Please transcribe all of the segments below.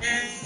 It is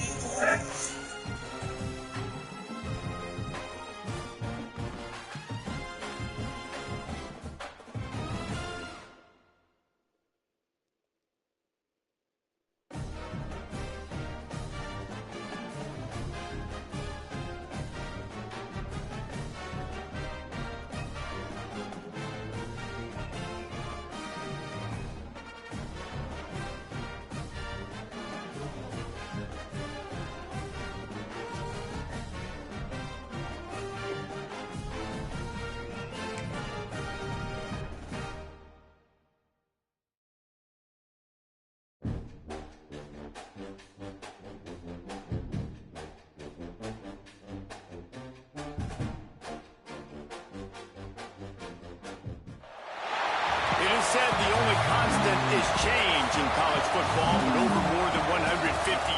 said the only constant is change in college football, but over more than 150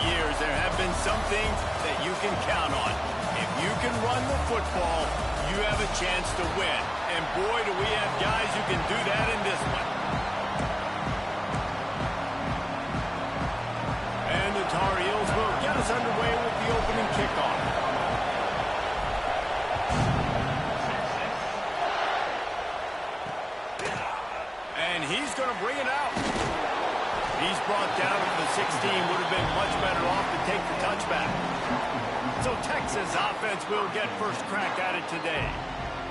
years, there have been some things that you can count on. If you can run the football, you have a chance to win. And boy, do we have guys who can do that in this one. And the Tar Heels will get us underway with the opening kickoff. He's going to bring it out. He's brought down to the 16. Would have been much better off to take the touchback. So Texas offense will get first crack at it today.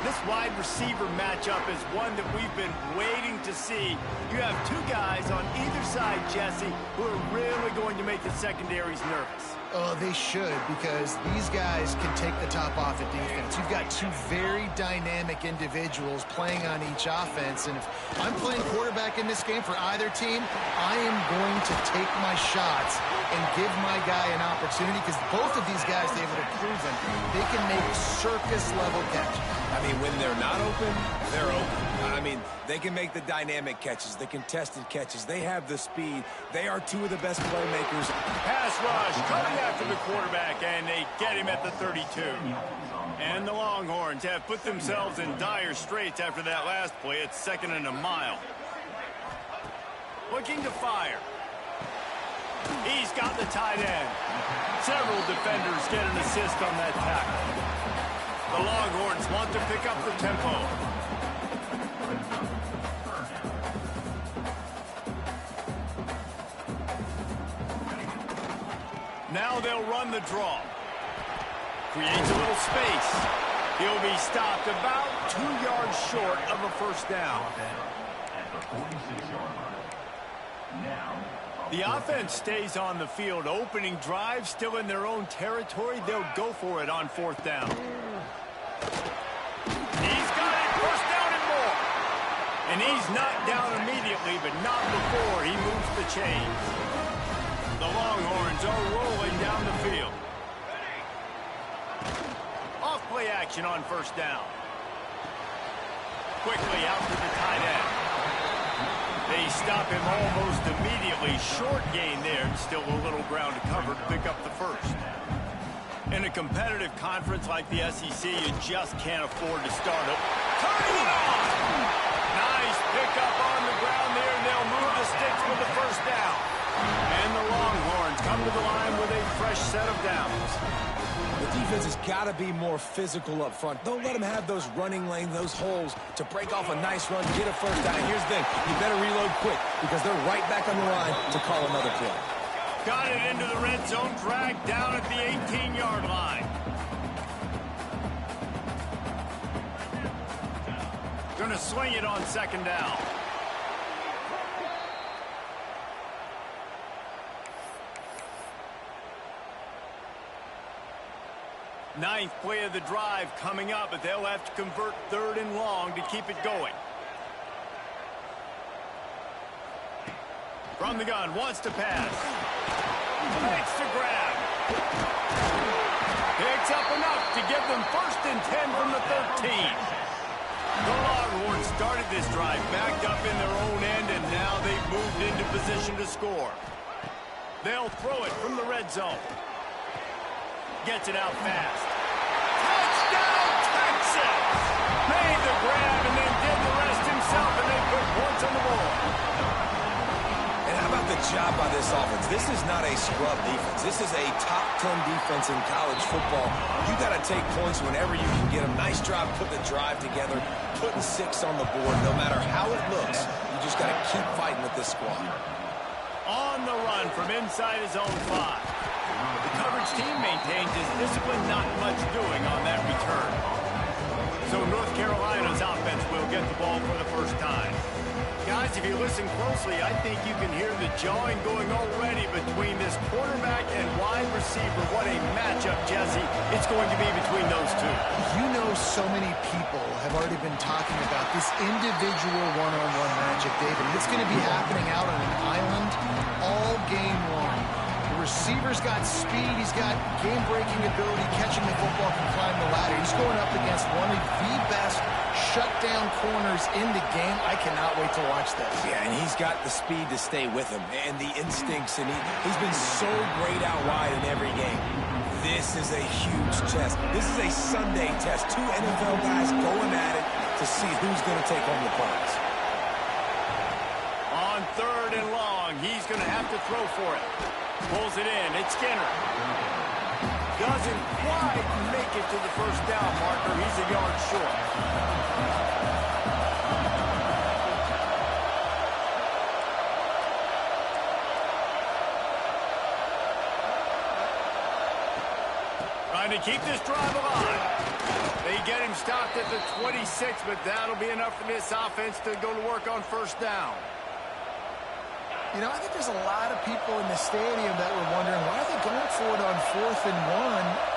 This wide receiver matchup is one that we've been waiting to see. You have two guys on either side, Jesse, who are really going to make the secondaries nervous. Oh, they should, because these guys can take the top off of defense. You've got two very dynamic individuals playing on each offense, and if I'm playing quarterback in this game for either team, I am going to take my shots and give my guy an opportunity, because both of these guys, they've proven they can make circus-level catches. I mean, when they're not open, they're open. I mean, they can make the dynamic catches, the contested catches. They have the speed. They are two of the best playmakers. Pass rush coming after the quarterback, and they get him at the 32. And the Longhorns have put themselves in dire straits after that last play. It's 2nd and a mile. Looking to fire. He's got the tight end. Several defenders get an assist on that tackle. The Longhorns want to pick up the tempo. Now they'll run the draw. Creates a little space. He'll be stopped about 2 yards short of a first down. The offense stays on the field. Opening drive, still in their own territory. They'll go for it on 4th down. He's got it, first down and more. And he's knocked down immediately, but not before he moves the chains. The Longhorns are rolling down the field. Off play action on 1st down. Quickly out to the tight end. They stop him almost immediately. Short gain there. Still a little ground to cover to pick up the first. In a competitive conference like the SEC, you just can't afford to start up. Turning it on! Nice pickup on the ground there, and they'll move the sticks for the first down. And the Longhorns come to the line with a fresh set of downs. The defense has got to be more physical up front. Don't let them have those running lanes, those holes to break off a nice run, get a first down. Here's the thing, you better reload quick because they're right back on the line to call another play. Got it into the red zone, dragged down at the 18-yard line. Gonna swing it on 2nd down. Ninth play of the drive coming up, but they'll have to convert 3rd and long to keep it going. From the gun, wants to pass. Makes the grab. Picks up enough to give them 1st and 10 from the 13. The Longhorns started this drive backed up in their own end, and now they've moved into position to score. They'll throw it from the red zone. Gets it out fast. Touchdown, Texas! Made the grab and then did the rest himself, and they put points on the board. And how about the the job by this offense. This is not a scrub defense. This is a top 10 defense in college football. You got to take points whenever you can get them. Nice job putting the drive together, putting 6 on the board. No matter how it looks, you just got to keep fighting with this squad. On the run from inside his own 5. The coverage team maintains his discipline, not much doing on that return. So North Carolina's offense will get the ball for the first time. Guys, if you listen closely, I think you can hear the jawing going already between this quarterback and wide receiver. What a matchup, Jesse, it's going to be between those two. You know, so many people have already been talking about this individual one-on-one magic, David. It's going to be happening out on an island all game long. The receiver's got speed. He's got game-breaking ability, catching the football, can climb the ladder. He's going up against one of the best shutdown corners in the game. I cannot wait to watch this. Yeah, and he's got the speed to stay with him and the instincts, and he's been so great out wide in every game. This is a huge test. This is a Sunday test. 2 NFL guys going at it to see who's going to take home the prize. On 3rd and long, he's going to have to throw for it. Pulls it in. It's Skinner. Doesn't quite make it to the first down marker. He's a yard short. Trying to keep this drive alive. They get him stopped at the 26, but that'll be enough for this offense to go to work on first down. You know, I think there's a lot of people in the stadium that were wondering why are they going for it on 4th and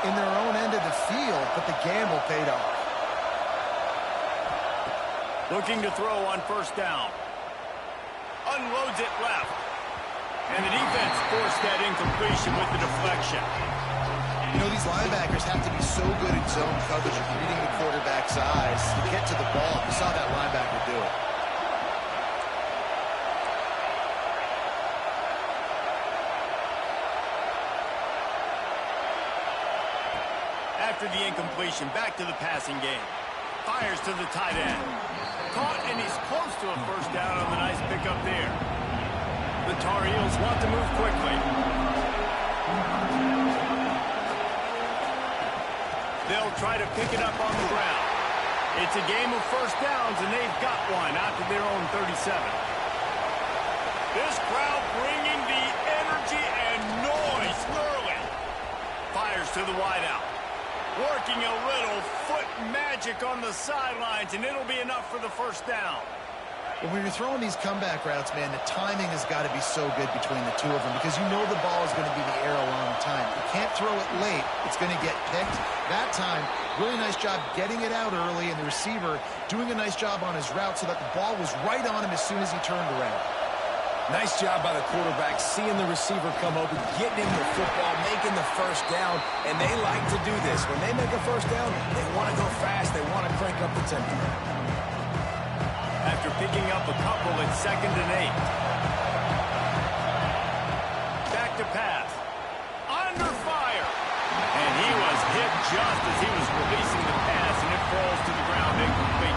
1 in their own end of the field, but the gamble paid off. Looking to throw on first down. Unloads it left. And the defense forced that incompletion with the deflection. You know, these linebackers have to be so good in zone coverage of reading the quarterback's eyes to get to the ball. You saw that linebacker do it. After the incompletion, back to the passing game. Fires to the tight end. Caught, and he's close to a first down on the nice pickup there. The Tar Heels want to move quickly. They'll try to pick it up on the ground. It's a game of first downs, and they've got one out to their own 37. This crowd bringing the energy and noise early. Fires to the wideout. Working a little foot magic on the sidelines, and it'll be enough for the first down. Well, when you're throwing these comeback routes, man, the timing has got to be so good between the two of them because you know the ball is going to be in the air a long time. You can't throw it late. It's going to get picked. That time, really nice job getting it out early, and the receiver doing a nice job on his route so that the ball was right on him as soon as he turned around. Nice job by the quarterback, seeing the receiver come open, getting him the football, making the first down, and they like to do this. When they make a first down, they want to go fast. They want to crank up the tempo. After picking up a couple at 2nd and 8. Back to pass. Under fire. And he was hit just as he was releasing the pass, and it falls to the ground incomplete.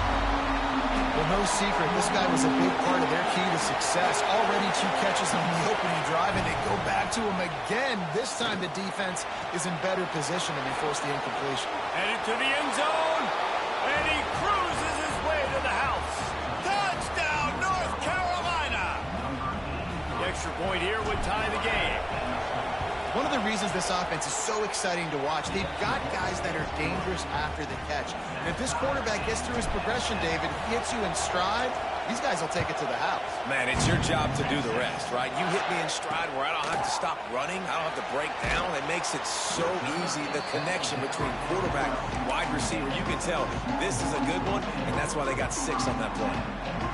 Well, no secret, this guy was a big part of their key to success. Already 2 catches on the opening drive, and they go back to him again. This time the defense is in better position, and they force the incompletion. Headed to the end zone, and he cruises his way to the house. Touchdown, North Carolina! The extra point here would tie the game. One of the reasons this offense is so exciting to watch, they've got guys that are dangerous after the catch. And if this quarterback gets through his progression, David, hits you in stride, these guys will take it to the house. Man, it's your job to do the rest, right? You hit me in stride where I don't have to stop running. I don't have to break down. It makes it so easy. The connection between quarterback and wide receiver, you can tell this is a good one, and that's why they got 6 on that play.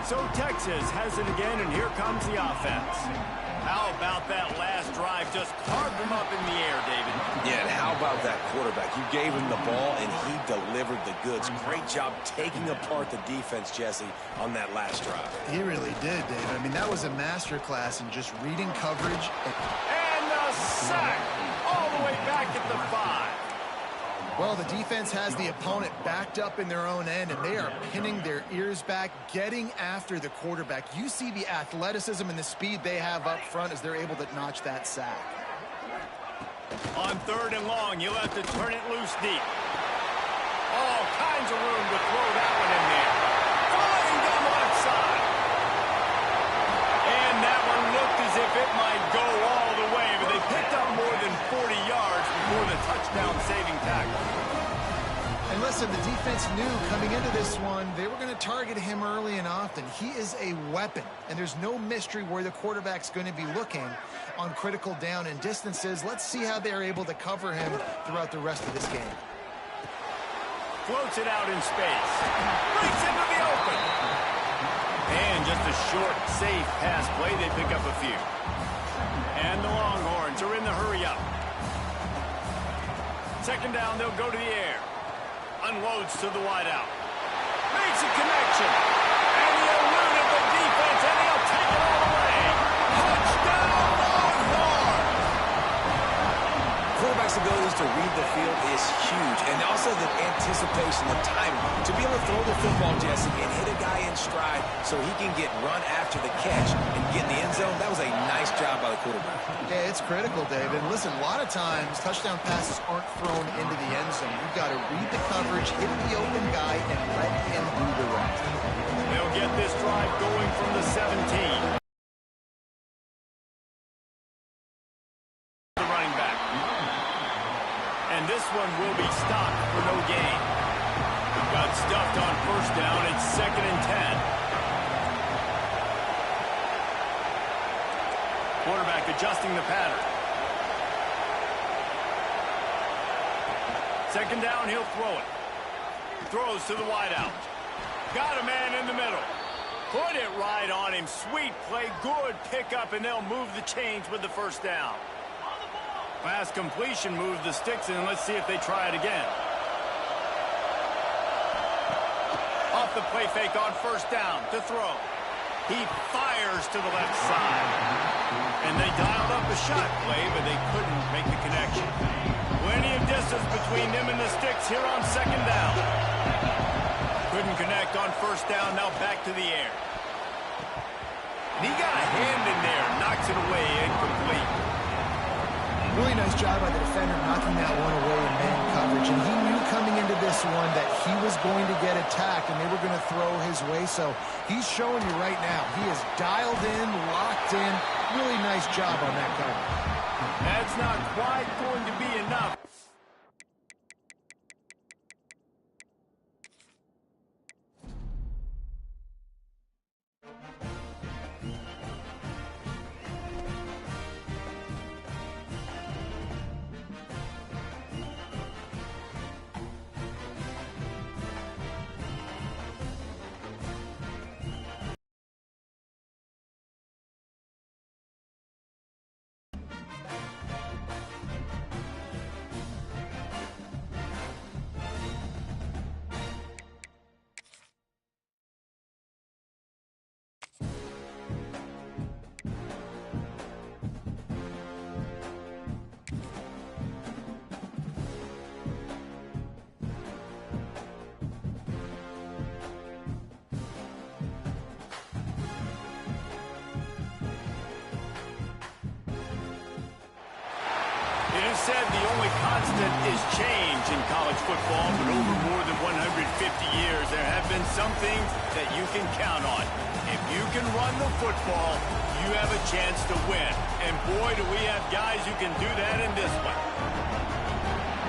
So Texas has it again, and here comes the offense. How about that last drive? Just carved him up in the air, David. Yeah, and how about that quarterback? You gave him the ball, and he delivered the goods. Great job taking apart the defense, Jesse, on that last drive. He really did, David. I mean, that was a masterclass in just reading coverage. And the sack all the way back at the 5. Well, the defense has the opponent backed up in their own end, and they are pinning their ears back, getting after the quarterback. You see the athleticism and the speed they have up front as they're able to notch that sack. On 3rd and long, you'll have to turn it loose deep. All kinds of room to throw that one in there. Flying down the left side. And that one looked as if it might go all the way, but they picked up more than 40 yards before the touchdown-saving tackle. And listen, the defense knew coming into this one, they were going to target him early and often. He is a weapon, and there's no mystery where the quarterback's going to be looking on critical down and distances. Let's see how they're able to cover him throughout the rest of this game. Floats it out in space. Breaks into the open. And just a short, safe pass play. They pick up a few. And the Longhorns are in the hurry-up. 2nd down, they'll go to the air. Unloads to the wideout. Makes a connection. And he eluded the defense, and he'll take it all the way. Touchdown, Longhorns! Quarterback's abilities to read the field is huge, and also the anticipation, the timing. To be able to throw the football, Jesse, and hit a guy in stride so he can get run after the catch and get in the end zone, that was a nice job by the quarterback. Yeah, it's critical, David. Listen, a lot of times touchdown passes aren't thrown into the end zone. You've got to read the coverage, hit the open guy, and let him do the rest. They'll get this drive going from the 17. The running back. And this one will be stopped for no gain. Got stuffed on 1st down. It's 2nd and 10. Quarterback adjusting the pattern. 2nd down, he'll throw it. Throws to the wideout. Got a man in the middle. Put it right on him. Sweet play, good pickup, and they'll move the chains with the 1st down. Pass completion moves the sticks in. Let's see if they try it again. Off the play fake on 1st down to throw. He fires to the left side. And they dialed up a shot play, but they couldn't make the connection. Plenty of distance between them and the sticks here on 2nd down. Couldn't connect on 1st down, now back to the air. And he got a hand in there, knocks it away, incomplete. Really nice job by the defender knocking that one away in man coverage. And he knew coming into this one that he was going to get attacked and they were going to throw his way. So he's showing you right now. He is dialed in, locked in. Really nice job on that coverage. That's not quite going to be enough. It is said the only constant is change in college football, but over more than 150 years, there have been some things that you can count on. If you can run the football, you have a chance to win. And boy, do we have guys who can do that in this one.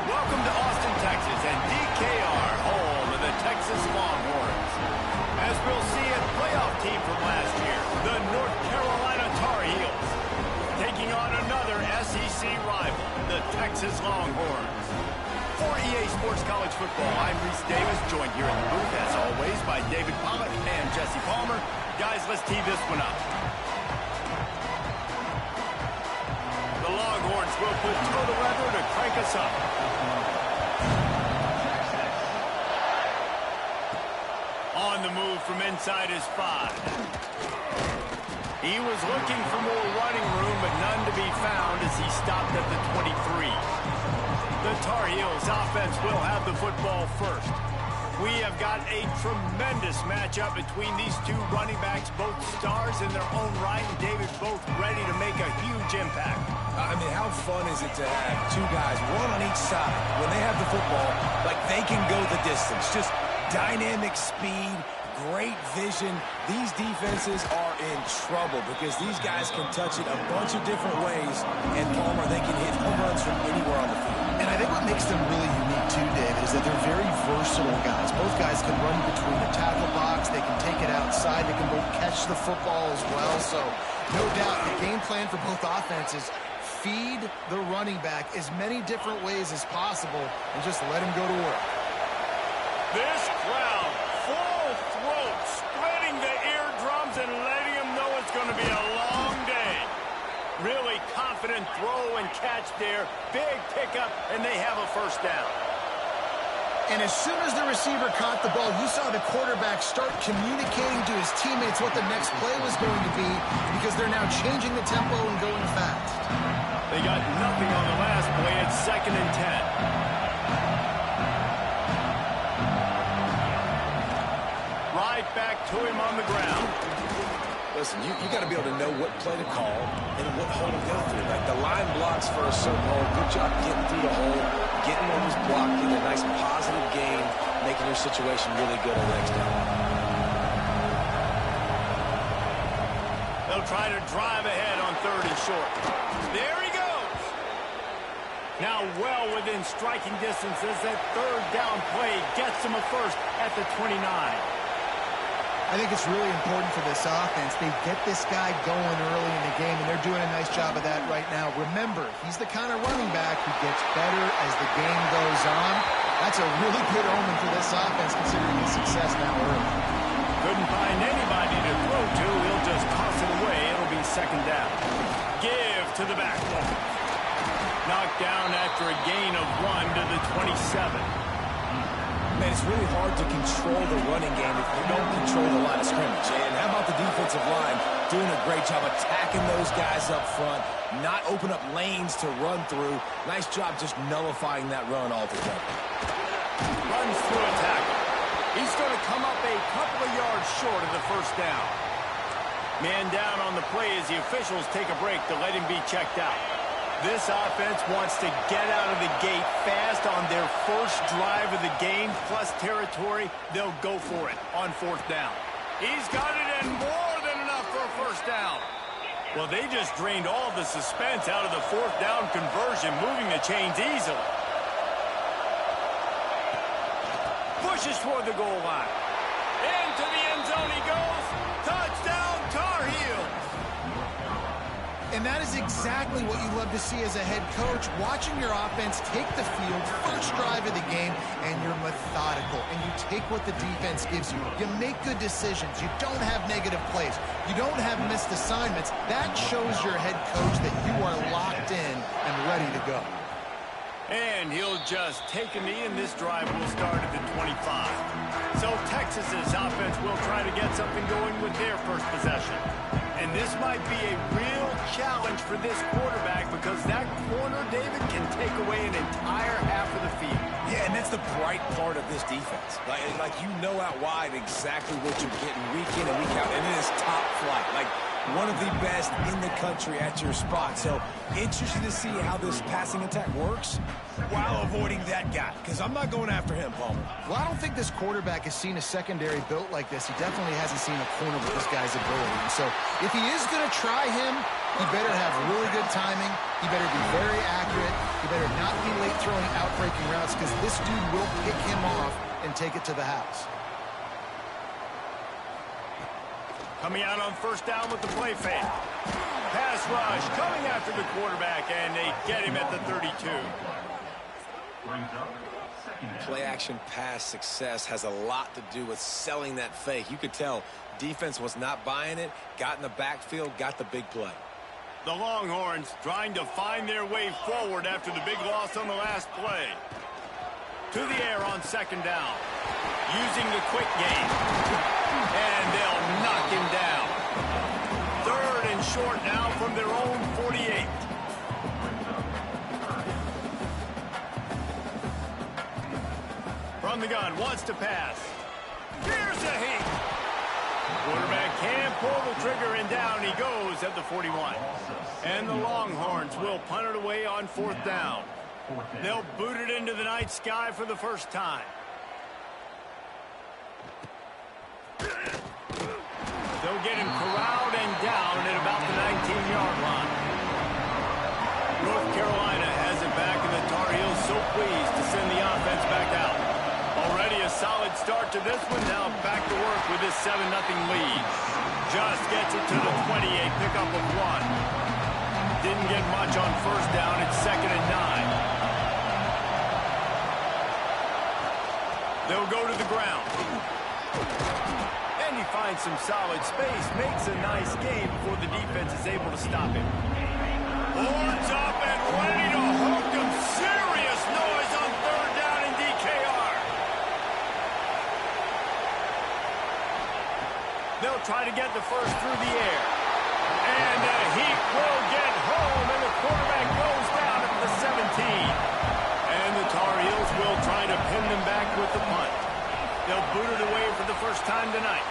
Welcome to Austin, Texas, and DKR, home of the Texas Longhorns. As we'll see, a playoff team from last year, the North Carolina Tar Heels, taking on another SEC rival, the Texas Longhorns. For EA Sports College Football, I'm Reese Davis, joined here in the booth, as always, by David Pollack and Jesse Palmer. Guys, let's tee this one up. The Longhorns will put toe to leather to crank us up. On the move from inside his 5. He was looking for more running room, but none to be found as he stopped at the 23. The Tar Heels offense will have the football first. We have got a tremendous matchup between these two running backs, both stars in their own right, and David both ready to make a huge impact. I mean, how fun is it to have two guys, one on each side, when they have the football, like they can go the distance. Just dynamic speed, great vision. These defenses are in trouble because these guys can touch it a bunch of different ways, and Palmer, they can hit home runs from anywhere on the field. And I think what makes them really unique too, David, is that they're very versatile guys. Both guys can run between the tackle box. They can take it outside. They can both catch the football as well. So no doubt the game plan for both offenses, feed the running back as many different ways as possible and just let him go to work. This crowd, full throat, splitting the eardrums and letting them know it's going to be a long day. Really confident throw and catch there. Big pickup, and they have a first down. And as soon as the receiver caught the ball, you saw the quarterback start communicating to his teammates what the next play was going to be because they're now changing the tempo and going fast. They got nothing on the last play. It's 2nd and 10. Right back to him on the ground. Listen, you got to be able to know what play to call and what hole to go through. Like the line blocks for a certain hole. Good job getting through the hole, getting what was blocked, getting a nice positive gain, making your situation really good on the next down. They'll try to drive ahead on 3rd and short. There he goes. Now well within striking distance as that 3rd down play gets him a first at the 29. I think it's really important for this offense. They get this guy going early in the game, and they're doing a nice job of that right now. Remember, he's the kind of running back who gets better as the game goes on. That's a really good omen for this offense, considering his success now early. Couldn't find anybody to throw to. He'll just toss it away. It'll be 2nd down. Give to the backbone. Knocked down after a gain of 1 to the 27. Man, it's really hard to control the running game if you don't control the line of scrimmage. And how about the defensive line doing a great job attacking those guys up front, not open up lanes to run through. Nice job just nullifying that run altogether. Runs through a tackle. He's going to come up a couple of yards short of the first down. Man down on the play as the officials take a break to let him be checked out. This offense wants to get out of the gate fast on their first drive of the game, plus territory. They'll go for it on 4th down. He's got it and more than enough for a first down. Well, they just drained all the suspense out of the 4th down conversion, moving the chains easily. Pushes toward the goal line. Into the end zone he goes. Touchdown, Tar Heels. And that is exactly what you love to see as a head coach, watching your offense take the field, first drive of the game, and you're methodical, and you take what the defense gives you. You make good decisions. You don't have negative plays. You don't have missed assignments. That shows your head coach that you are locked in and ready to go. And he'll just take a knee, and this drive will start at the 25. So Texas's offense will try to get something going with their first possession. And this might be a real challenge for this quarterback because that corner, David, can take away an entire half of the field. Yeah, and that's the bright part of this defense. Like you know out wide exactly what you're getting week in and week out, and it is top flight. Like one of the best in the country at your spot. So interested to see how this passing attack works while avoiding that guy, because I'm not going after him, Palmer. Well, I don't think this quarterback has seen a secondary built like this. He definitely hasn't seen a corner with this guy's ability. And so if he is going to try him, he better have really good timing. He better be very accurate. He better not be late throwing out-breaking routes because this dude will pick him off and take it to the house. Coming out on first down with the play fake. Pass rush coming after the quarterback, and they get him at the 32. Play action pass success has a lot to do with selling that fake. You could tell defense was not buying it, got in the backfield, got the big play. The Longhorns trying to find their way forward after the big loss on the last play. To the air on second down. Using the quick game. And they'll knock him down. 3rd and short now from their own 48. From the gun, wants to pass. Here's a heat. Quarterback can pull the trigger, and down he goes at the 41. And the Longhorns will punt it away on 4th down. They'll boot it into the night sky for the first time. They'll get him corralled and down at about the 19-yard line. North Carolina has it back, and the Tar Heels so pleased to send the offense back out. Already a solid start to this one. Now back to work with this 7-0 lead. Just gets it to the 28, pickup of 1. Didn't get much on 1st down. It's 2nd and 9. They'll go to the ground. And he finds some solid space, makes a nice game before the defense is able to stop him. Horns up and ready to hook him. Serious noise on 3rd down in DKR. They'll try to get the first through the air. And a heat will get home, and the quarterback goes down at the 17. And the Tar Heels will try to pin them back with the punt. They'll boot it away for the first time tonight.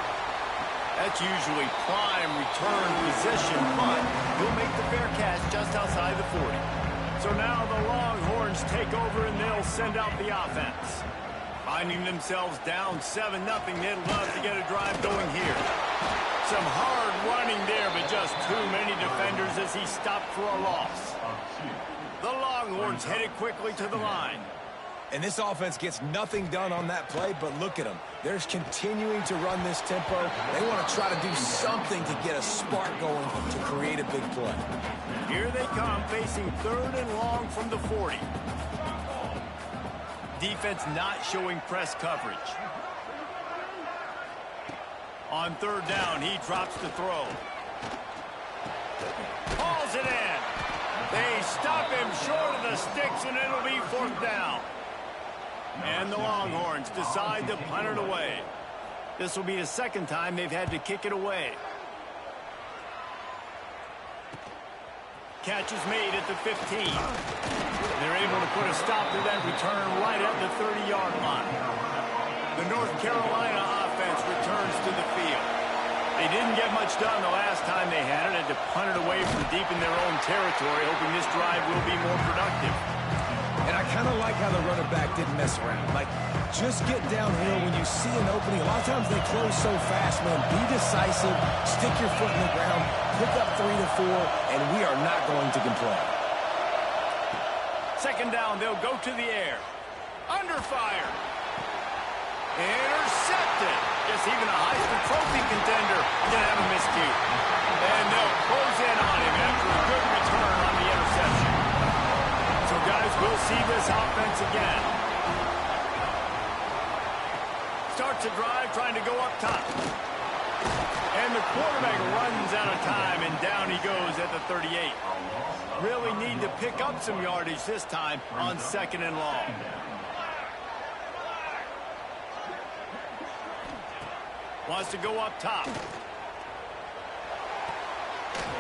That's usually prime return position, but he'll make the fair catch just outside the 40. So now the Longhorns take over, and they'll send out the offense. Finding themselves down 7-0, they'd love to get a drive going here. Some hard running there, but just too many defenders as he stopped for a loss. The Longhorns headed quickly to the line. And this offense gets nothing done on that play, but look at them. They're continuing to run this tempo. They want to try to do something to get a spark going to create a big play. Here they come, facing 3rd and long from the 40. Defense not showing press coverage. On 3rd down, he drops the throw. Hauls it in. They stop him short of the sticks, and it'll be 4th down. And the Longhorns decide to punt it away. This will be the 2nd time they've had to kick it away. Catch is made at the 15. They're able to put a stop to that return right at the 30-yard line. The North Carolina offense returns to the field. They didn't get much done the last time they had it. Had to punt it away from deep in their own territory, hoping this drive will be more productive. And I kind of like how the running back didn't mess around. Like, just get downhill when you see an opening. A lot of times they close so fast, man. Be decisive, stick your foot in the ground, pick up 3 to 4, and we are not going to complain. 2nd down, they'll go to the air. Under fire. Intercepted. Guess even a Heisman Trophy contender can have a miscue. And they'll close in on him after a good return on the interception. So, guys, we'll see this offense again. Starts a drive trying to go up top. And the quarterback runs out of time, and down he goes at the 38. Really need to pick up some yardage this time on 2nd and long. Wants to go up top.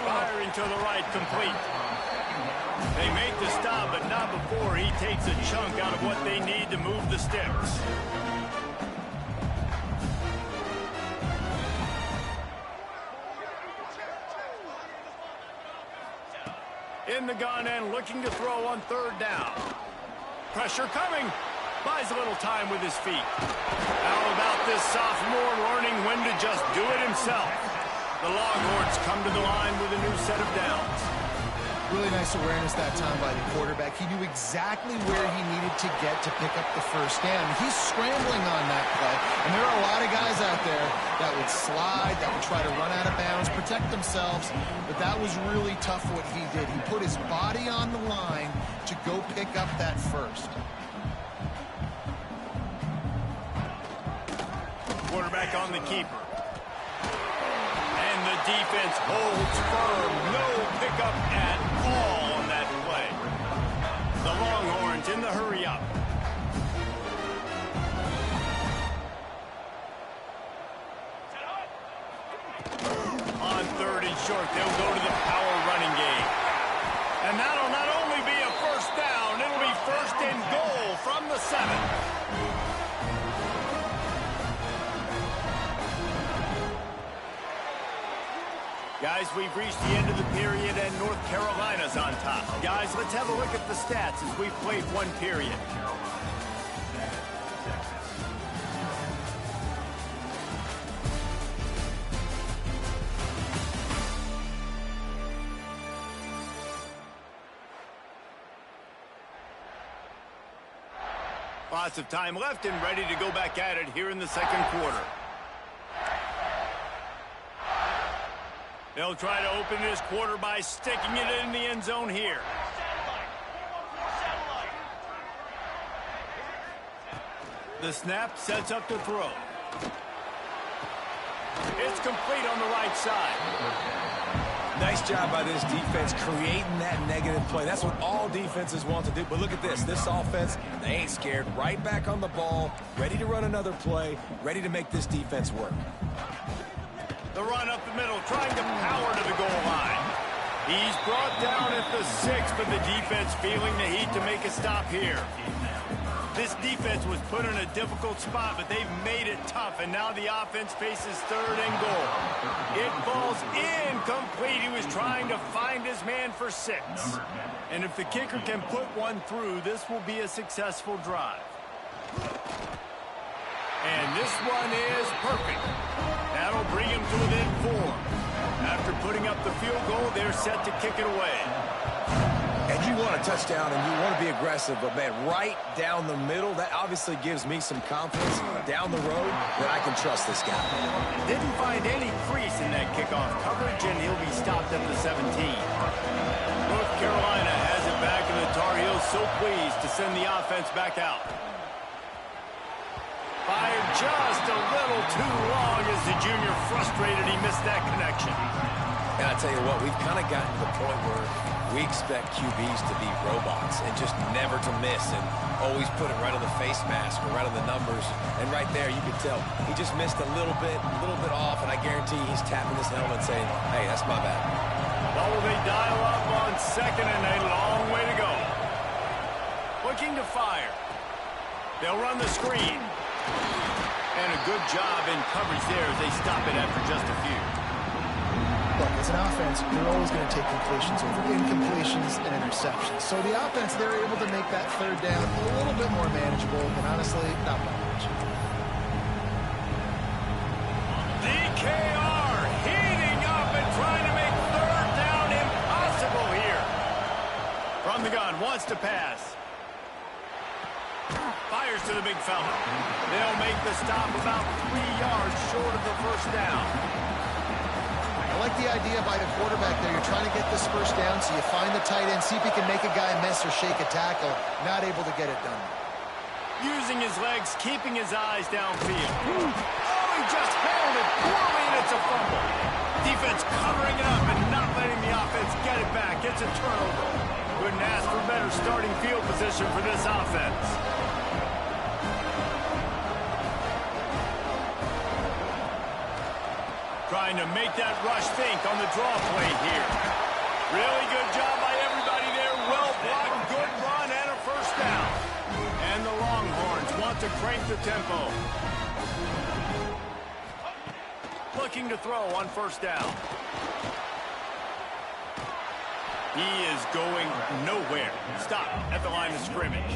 Firing to the right, complete. They make the stop, but not before he takes a chunk out of what they need to move the sticks. In the gun and looking to throw on 3rd down. Pressure coming. Buys a little time with his feet. How about this sophomore learning when to just do it himself? The Longhorns come to the line with a new set of downs. Really nice awareness that time by the quarterback. He knew exactly where he needed to get to pick up the 1st down. He's scrambling on that play, and there are a lot of guys out there that would slide, that would try to run out of bounds, protect themselves, but that was really tough what he did. He put his body on the line to go pick up that 1st. Quarterback on the keeper. And the defense holds firm. No pickup at all on that play. The Longhorns in the hurry up. On 3rd and short, they'll go to the power running game. And that'll not only be a 1st down, it'll be 1st and goal from the 7. Guys, we've reached the end of the period, and North Carolina's on top. Guys, let's have a look at the stats as we've played one period. Lots of time left and ready to go back at it here in the second quarter. They'll try to open this quarter by sticking it in the end zone here. The snap sets up the throw. It's complete on the right side. Nice job by this defense creating that negative play. That's what all defenses want to do. But look at this. This offense, they ain't scared. Right back on the ball, ready to run another play, ready to make this defense work. The run up the middle, trying to power to the goal line. He's brought down at the 6, but the defense feeling the heat to make a stop here. This defense was put in a difficult spot, but they've made it tough, and now the offense faces 3rd and goal. It falls incomplete. He was trying to find his man for 6. And if the kicker can put one through, this will be a successful drive. And this one is perfect. That'll bring him to within 4. After putting up the field goal, they're set to kick it away. And you want a touchdown and you want to be aggressive, but man, right down the middle, that obviously gives me some confidence down the road that I can trust this guy. Didn't find any crease in that kickoff coverage, and he'll be stopped at the 17. North Carolina has it back, and the Tar Heels so pleased to send the offense back out. Fired just a little too long as the junior frustrated he missed that connection. And I tell you what, we've kind of gotten to the point where we expect QBs to be robots and just never to miss and always put it right on the face mask or right on the numbers. And right there, you could tell he just missed a little bit off, and I guarantee he's tapping his helmet saying, hey, that's my bad. Well, they dial up on 2nd and a long way to go. Looking to fire. They'll run the screen. And a good job in coverage there as they stop it after just a few. Look, as an offense, you're always going to take completions over incompletions and interceptions. So the offense, they're able to make that 3rd down a little bit more manageable, and honestly, not by much. DKR heating up and trying to make 3rd down impossible here. From the gun, wants to pass. Fires to the big fella. They'll make the stop about 3 yards short of the 1st down. I like the idea by the quarterback there. You're trying to get this 1st down, so you find the tight end, see if he can make a guy miss or shake a tackle. Not able to get it done. Using his legs, keeping his eyes downfield. Oh, he just handled it poorly, and it's a fumble. Defense covering it up and not letting the offense get it back. It's a turnover. Couldn't ask for better starting field position for this offense. Trying to make that rush think on the draw play here. Really good job by everybody there. Well blocked, good run, and a 1st down. And the Longhorns want to crank the tempo. Looking to throw on 1st down. He is going nowhere. Stop at the line of scrimmage.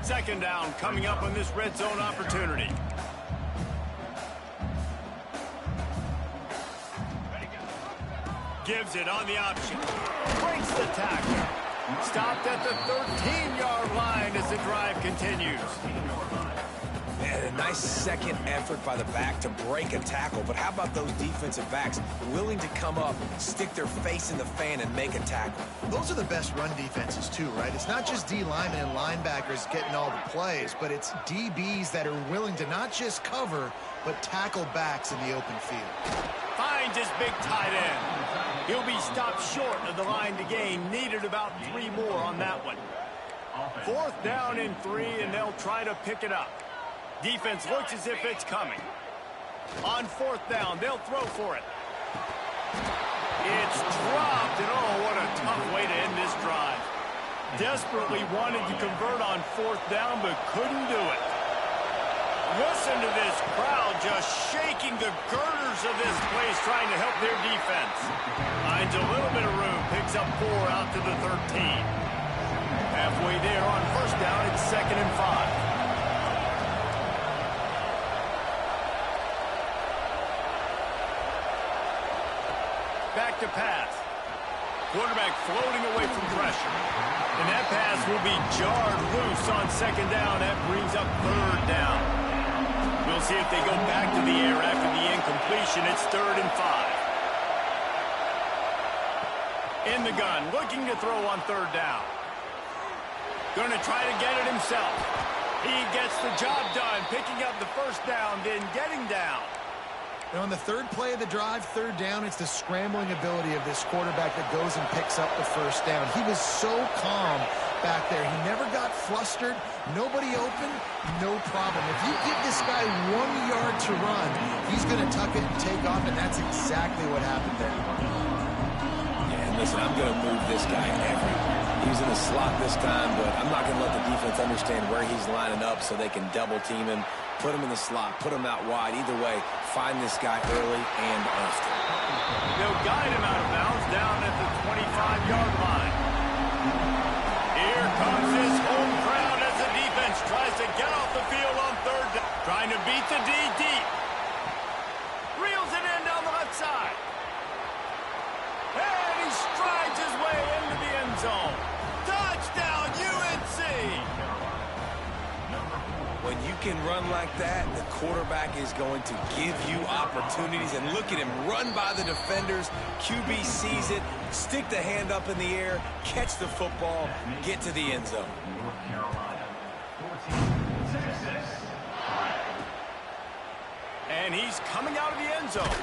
2nd down coming up on this red zone opportunity. Gives it on the option. Breaks the tackle. Stopped at the 13-yard line as the drive continues. Man, a nice second effort by the back to break a tackle. But how about those defensive backs willing to come up, stick their face in the fan, and make a tackle? Those are the best run defenses, too, right? It's not just D linemen and linebackers getting all the plays, but it's DBs that are willing to not just cover, but tackle backs in the open field. Finds his big tight end. He'll be stopped short of the line to gain. Needed about 3 more on that one. 4th down and 3, and they'll try to pick it up. Defense looks as if it's coming. On 4th down, they'll throw for it. It's dropped, and oh, what a tough way to end this drive. Desperately wanted to convert on 4th down, but couldn't do it. Listen to this crowd just shaking the girders of this place, trying to help their defense. Finds a little bit of room, picks up 4 out to the 13. Halfway there on first down, it's 2nd and 5. Back to pass. Quarterback floating away from pressure. And that pass will be jarred loose on 2nd down. That brings up 3rd down. We'll see if they go back to the air after the incompletion. It's 3rd and 5. In the gun, looking to throw on 3rd down. Going to try to get it himself. He gets the job done, picking up the 1st down, then getting down. And on the 3rd play of the drive, 3rd down, it's the scrambling ability of this quarterback that goes and picks up the 1st down. He was so calm back there. He never got flustered. Nobody open, no problem. If you give this guy 1 yard to run, he's going to tuck it and take off, and that's exactly what happened there. Yeah, and listen, I'm going to move this guy everywhere. He's in the slot this time, but I'm not going to let the defense understand where he's lining up so they can double team him, put him in the slot, put him out wide. Either way, find this guy early and often. They'll guide him out of bounds down at the 25-yard line. Here comes this home crowd as the defense tries to get off the field on 3rd down. Trying to beat the D deep. Reels it in down the left side. And he strides his way into the end zone. Touchdown, UNC! When you can run like that, the quarterback is going to give you opportunities. And look at him run by the defenders. QB sees it, stick the hand up in the air, catch the football, get to the end zone. And he's coming out of the end zone.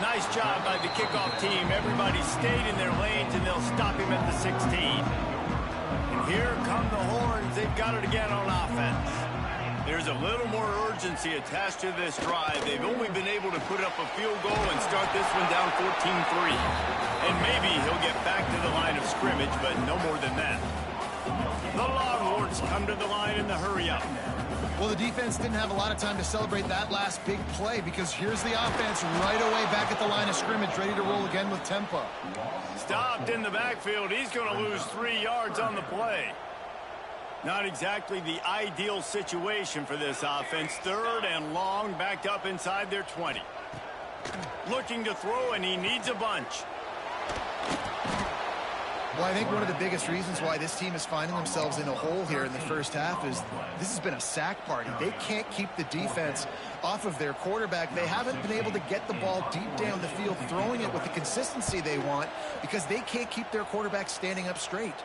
Nice job by the kickoff team. Everybody stayed in their lanes, and they'll stop him at the 16. And here come the horns. They've got it again on offense. There's a little more urgency attached to this drive. They've only been able to put up a field goal and start this one down 14-3. And maybe he'll get back to the line of scrimmage, but no more than that. The Longhorns come to the line in the hurry-up. Well, the defense didn't have a lot of time to celebrate that last big play because here's the offense right away back at the line of scrimmage, ready to roll again with tempo. Stopped in the backfield. He's going to lose 3 yards on the play. Not exactly the ideal situation for this offense. 3rd and long, backed up inside their 20. Looking to throw, and he needs a bunch. Well, I think one of the biggest reasons why this team is finding themselves in a hole here in the first half is this has been a sack party. They can't keep the defense off of their quarterback. They haven't been able to get the ball deep down the field, throwing it with the consistency they want because they can't keep their quarterback standing up straight.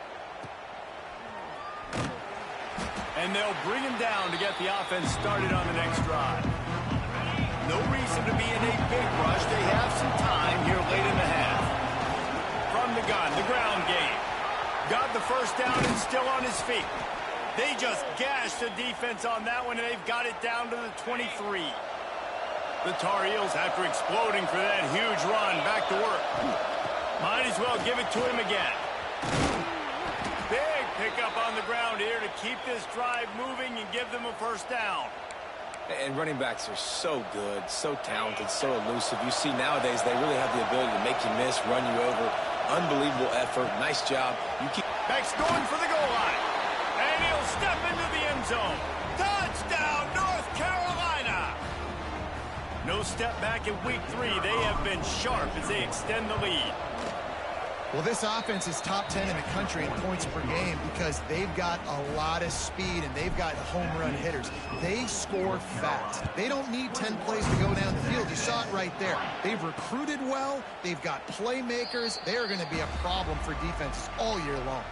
And they'll bring him down to get the offense started on the next drive. No reason to be in a big rush. They have some time here late in the half. From the gun, the ground game. Got the 1st down and still on his feet. They just gashed the defense on that one, and they've got it down to the 23. The Tar Heels, after exploding for that huge run, back to work. Might as well give it to him again. Big pickup on the ground here to keep this drive moving and give them a 1st down. And running backs are so good, so talented, so elusive. You see nowadays they really have the ability to make you miss, run you over. Unbelievable effort. Nice job. You keep Beck's going for the goal line. And he'll step into the end zone. Touchdown, North Carolina. No step back in week 3. They have been sharp as they extend the lead. Well, this offense is top 10 in the country in points per game because they've got a lot of speed and they've got home run hitters. They score fast. They don't need 10 plays to go down the field. You saw it right there. They've recruited well. They've got playmakers. They are going to be a problem for defenses all year long.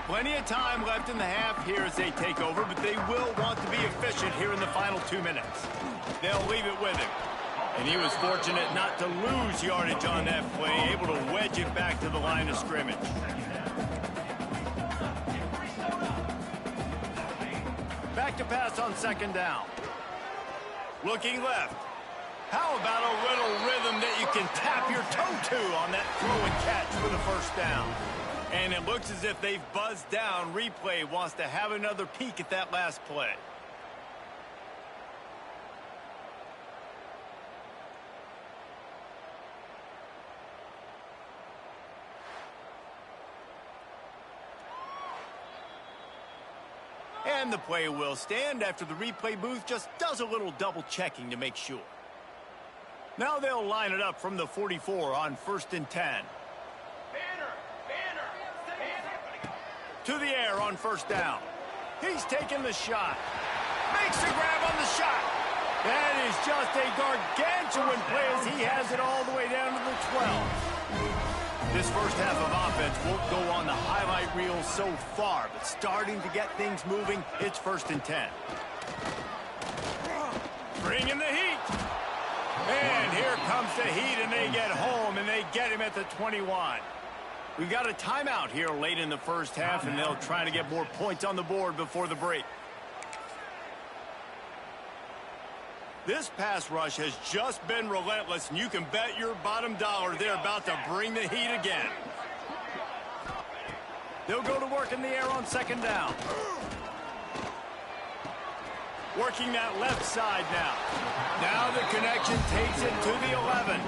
Plenty of time left in the half here as they take over, but they will want to be efficient here in the final 2 minutes. They'll leave it with him. And he was fortunate not to lose yardage on that play, able to wedge it back to the line of scrimmage. Back to pass on 2nd down. Looking left. How about a little rhythm that you can tap your toe to on that throw and catch for the 1st down? And it looks as if they've buzzed down. Replay wants to have another peek at that last play. And the play will stand after the replay booth just does a little double checking to make sure. Now they'll line it up from the 44 on 1st and 10. To the air on 1st down. He's taking the shot. Makes the grab on the shot. That is just a gargantuan play as he has it all the way down to the 12. This first half of offense won't go on the highlight reel so far, but starting to get things moving, it's 1st and 10. Bring in the heat. And here comes the heat, and they get home, and they get him at the 21. We've got a timeout here late in the first half, and they'll try to get more points on the board before the break. This pass rush has just been relentless, and you can bet your bottom dollar they're about to bring the heat again. They'll go to work in the air on 2nd down. Working that left side now. Now the connection takes it to the 11.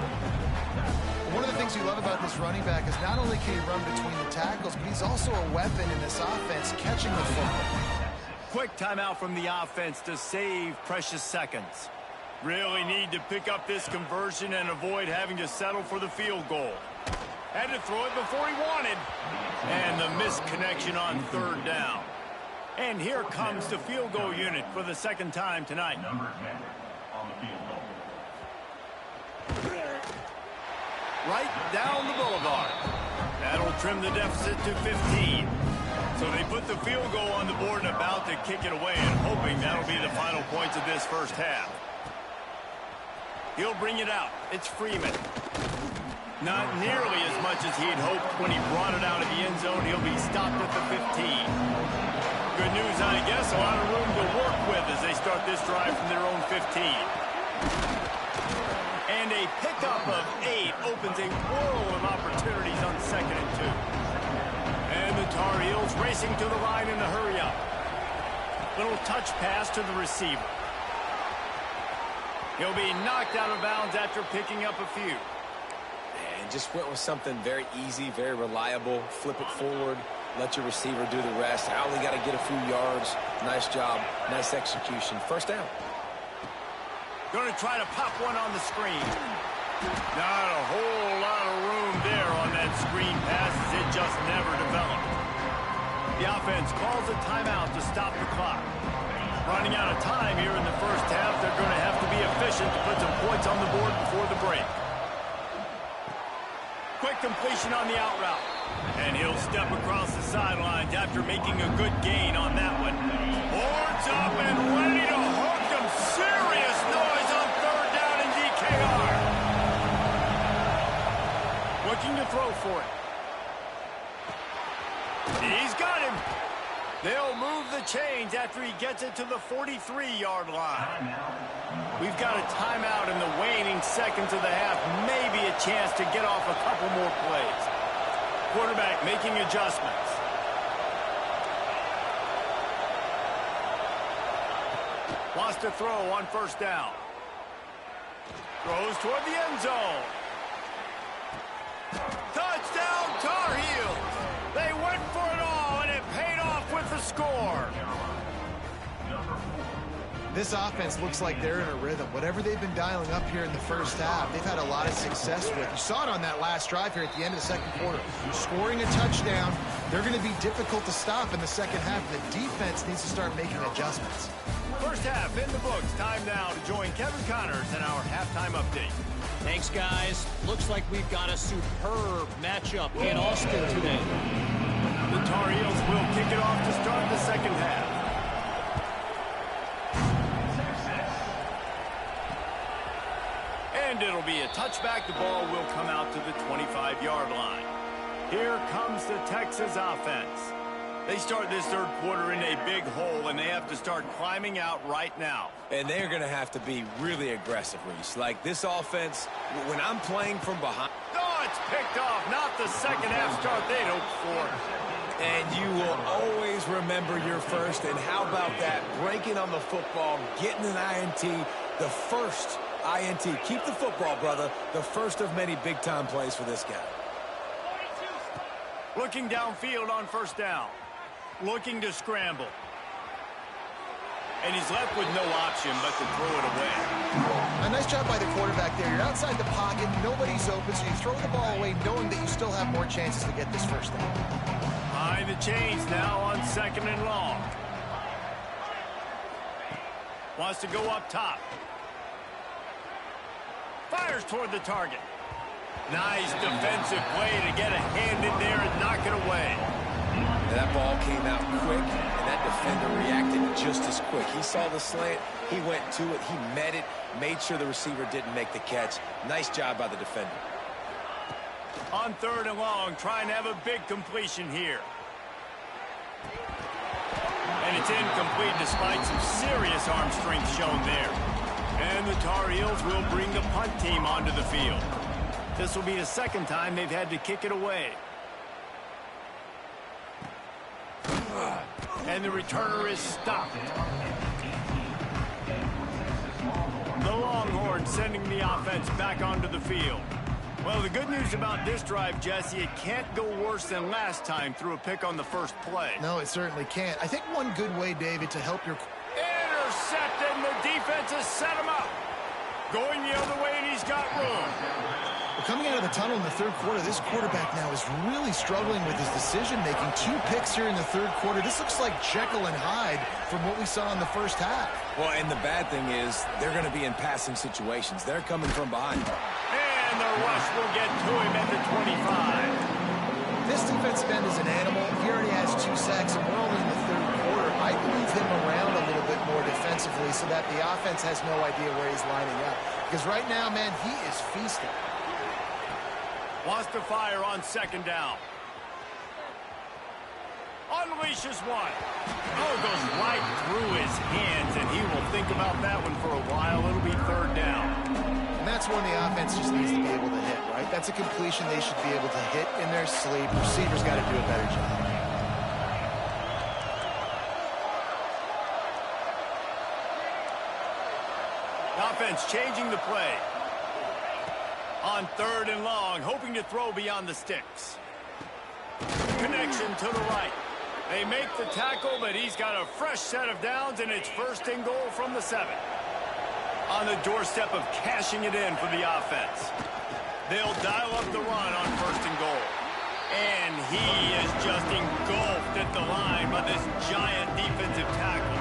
One of the things you love about this running back is not only can he run between the tackles, but he's also a weapon in this offense, catching the football. Quick timeout from the offense to save precious seconds. Really need to pick up this conversion and avoid having to settle for the field goal. Had to throw it before he wanted. And the missed connection on 3rd down. And here comes the field goal unit for the 2nd time tonight. Number 10 on the field goal. Right down the boulevard. That'll trim the deficit to 15. So they put the field goal on the board and about to kick it away, and hoping that'll be the final points of this first half. He'll bring it out. It's Freeman. Not nearly as much as he'd hoped when he brought it out of the end zone. He'll be stopped at the 15. Good news, I guess. A lot of room to work with as they start this drive from their own 15. And a pickup of 8 opens a world of opportunities on 2nd and 2. And the Tar Heels racing to the line in the hurry-up. Little touch pass to the receiver. He'll be knocked out of bounds after picking up a few. And just went with something very easy, very reliable. Flip it forward, let your receiver do the rest. I only got to get a few yards. Nice job, nice execution. 1st down. Going to try to pop one on the screen. Not a whole lot of room there on that screen pass as it just never developed. The offense calls a timeout to stop the clock. Running out of time here in the first half, they're going to have to be efficient to put some points on the board before the break. Quick completion on the out route. And he'll step across the sidelines after making a good gain on that one. Boards up and ready to hook them. Serious noise on 3rd down in DKR. Looking to throw for it. He's got him. They'll move the chains after he gets it to the 43-yard line. We've got a timeout in the waning seconds of the half. Maybe a chance to get off a couple more plays. Quarterback making adjustments. Wants to throw on 1st down. Throws toward the end zone. Touchdown, Tar Heels. They went for it all, and it paid off with the score. This offense looks like they're in a rhythm. Whatever they've been dialing up here in the first half, they've had a lot of success with. You saw it on that last drive here at the end of the 2nd quarter. Scoring a touchdown, they're going to be difficult to stop in the 2nd half. The defense needs to start making adjustments. First half in the books. Time now to join Kevin Connors in our halftime update. Thanks, guys. Looks like we've got a superb matchup in Austin today. The Tar Heels will kick it off to start the 2nd half. And it'll be a touchback. The ball will come out to the 25-yard line. Here comes the Texas offense. They start this 3rd quarter in a big hole, and they have to start climbing out right now. And they're going to have to be really aggressive, Reese. Like this offense, when I'm playing from behind. Oh, it's picked off. Not the 2nd half start they'd hoped for. And you will always remember your first. And how about that? Breaking on the football, getting an INT, the first INT. Keep the football, brother. The first of many big-time plays for this guy. Looking downfield on 1st down. Looking to scramble. And he's left with no option but to throw it away. A nice job by the quarterback there. You're outside the pocket, nobody's open, so you throw the ball away knowing that you still have more chances to get this first down. Behind the chains now on 2nd and long. Wants to go up top. Fires toward the target. Nice defensive play to get a hand in there and knock it away. That ball came out quick, and that defender reacted just as quick. He saw the slant, he went to it, he met it, made sure the receiver didn't make the catch. Nice job by the defender. On 3rd and long, trying to have a big completion here. And it's incomplete despite some serious arm strength shown there. And the Tar Heels will bring the punt team onto the field. This will be the 2nd time they've had to kick it away. And the returner is stopped. The Longhorns sending the offense back onto the field. Well, the good news about this drive, Jesse, it can't go worse than last time through a pick on the first play. No, it certainly can't. I think one good way, David, to help your... Intercepted, and the defense has set him up. Going the other way, and he's got room. Well, coming out of the tunnel in the 3rd quarter, this quarterback now is really struggling with his decision-making. 2 picks here in the 3rd quarter. This looks like Jekyll and Hyde from what we saw in the first half. Well, and the bad thing is they're going to be in passing situations. They're coming from behind. And the rush will get to him at the 25. This defensive end is an animal. He already has 2 sacks, and we're only in the 3rd quarter. I'd move him around a little bit more defensively so that the offense has no idea where he's lining up. Because right now, man, he is feasting. Wants to fire on 2nd down. Unleashes one. Oh, goes right through his hands, and he will think about that one for a while. It'll be 3rd down. And that's when the offense just needs to be able to hit, right? That's a completion they should be able to hit in their sleep. Receivers got to do a better job. The offense changing the play. On 3rd and long, hoping to throw beyond the sticks. Connection to the right. They make the tackle, but he's got a fresh set of downs, and it's 1st and goal from the 7. On the doorstep of cashing it in for the offense. They'll dial up the run on 1st and goal. And he is just engulfed at the line by this giant defensive tackle.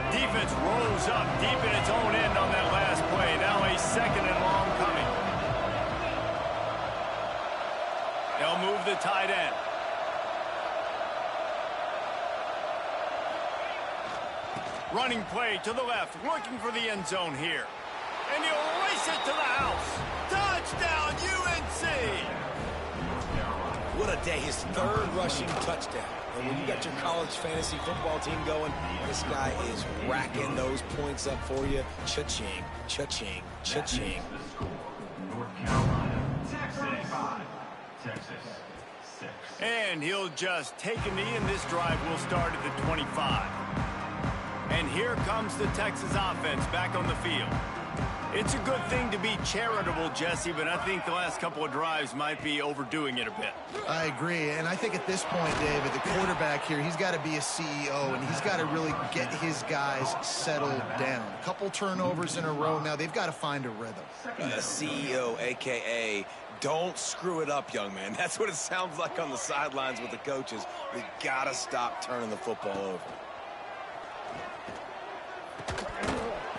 Defense rose up deep in its own end on that last play. Now a 2nd and long coming. They'll move the tight end. Running play to the left, looking for the end zone here. And he'll race it to the house. Touchdown, UNC! What a day. His 3rd rushing touchdown. And when you got your college fantasy football team going, this guy is racking those points up for you. Cha-ching, cha-ching, cha-ching. North Carolina, Texas 6. And he'll just take a knee, and this drive will start at the 25. And here comes the Texas offense back on the field. It's a good thing to be charitable, Jesse, but I think the last couple of drives might be overdoing it a bit. I agree, and I think at this point, David, the quarterback here, he's got to be a CEO, and he's got to really get his guys settled down. A couple turnovers in a row now. They've got to find a rhythm. A CEO, a.k.a. don't screw it up, young man. That's what it sounds like on the sidelines with the coaches. We got to stop turning the football over.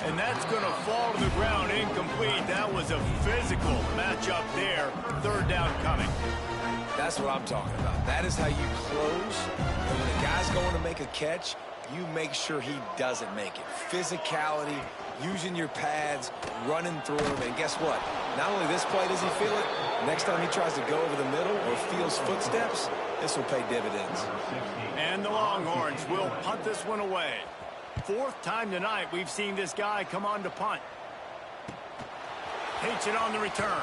And that's going to fall to the ground incomplete. That was a physical matchup there. 3rd down coming. That's what I'm talking about. That is how you close. And when a guy's going to make a catch, you make sure he doesn't make it. Physicality, using your pads, running through him. And guess what? Not only this play does he feel it, next time he tries to go over the middle or feels footsteps, this will pay dividends. And the Longhorns will punt this one away. 4th time tonight we've seen this guy come on to punt. Hates it on the return.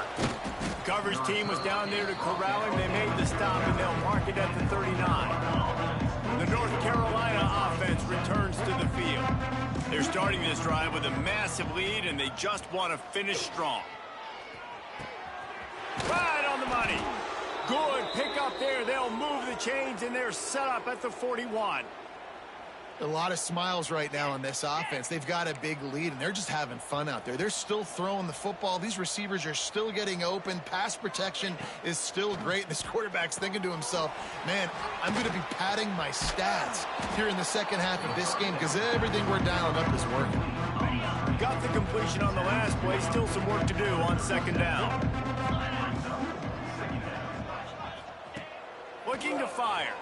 Coverage team was down there to corral him. They made the stop, and they'll mark it at the 39. The North Carolina offense returns to the field. They're starting this drive with a massive lead, and they just want to finish strong. Right on the money. Good pick up there. They'll move the chains, and they're set up at the 41. A lot of smiles right now on this offense. They've got a big lead, and they're just having fun out there. They're still throwing the football. These receivers are still getting open. Pass protection is still great. This quarterback's thinking to himself, man, I'm going to be padding my stats here in the second half of this game because everything we're dialing up is working. Got the completion on the last play. Still some work to do on second down. Looking to fire.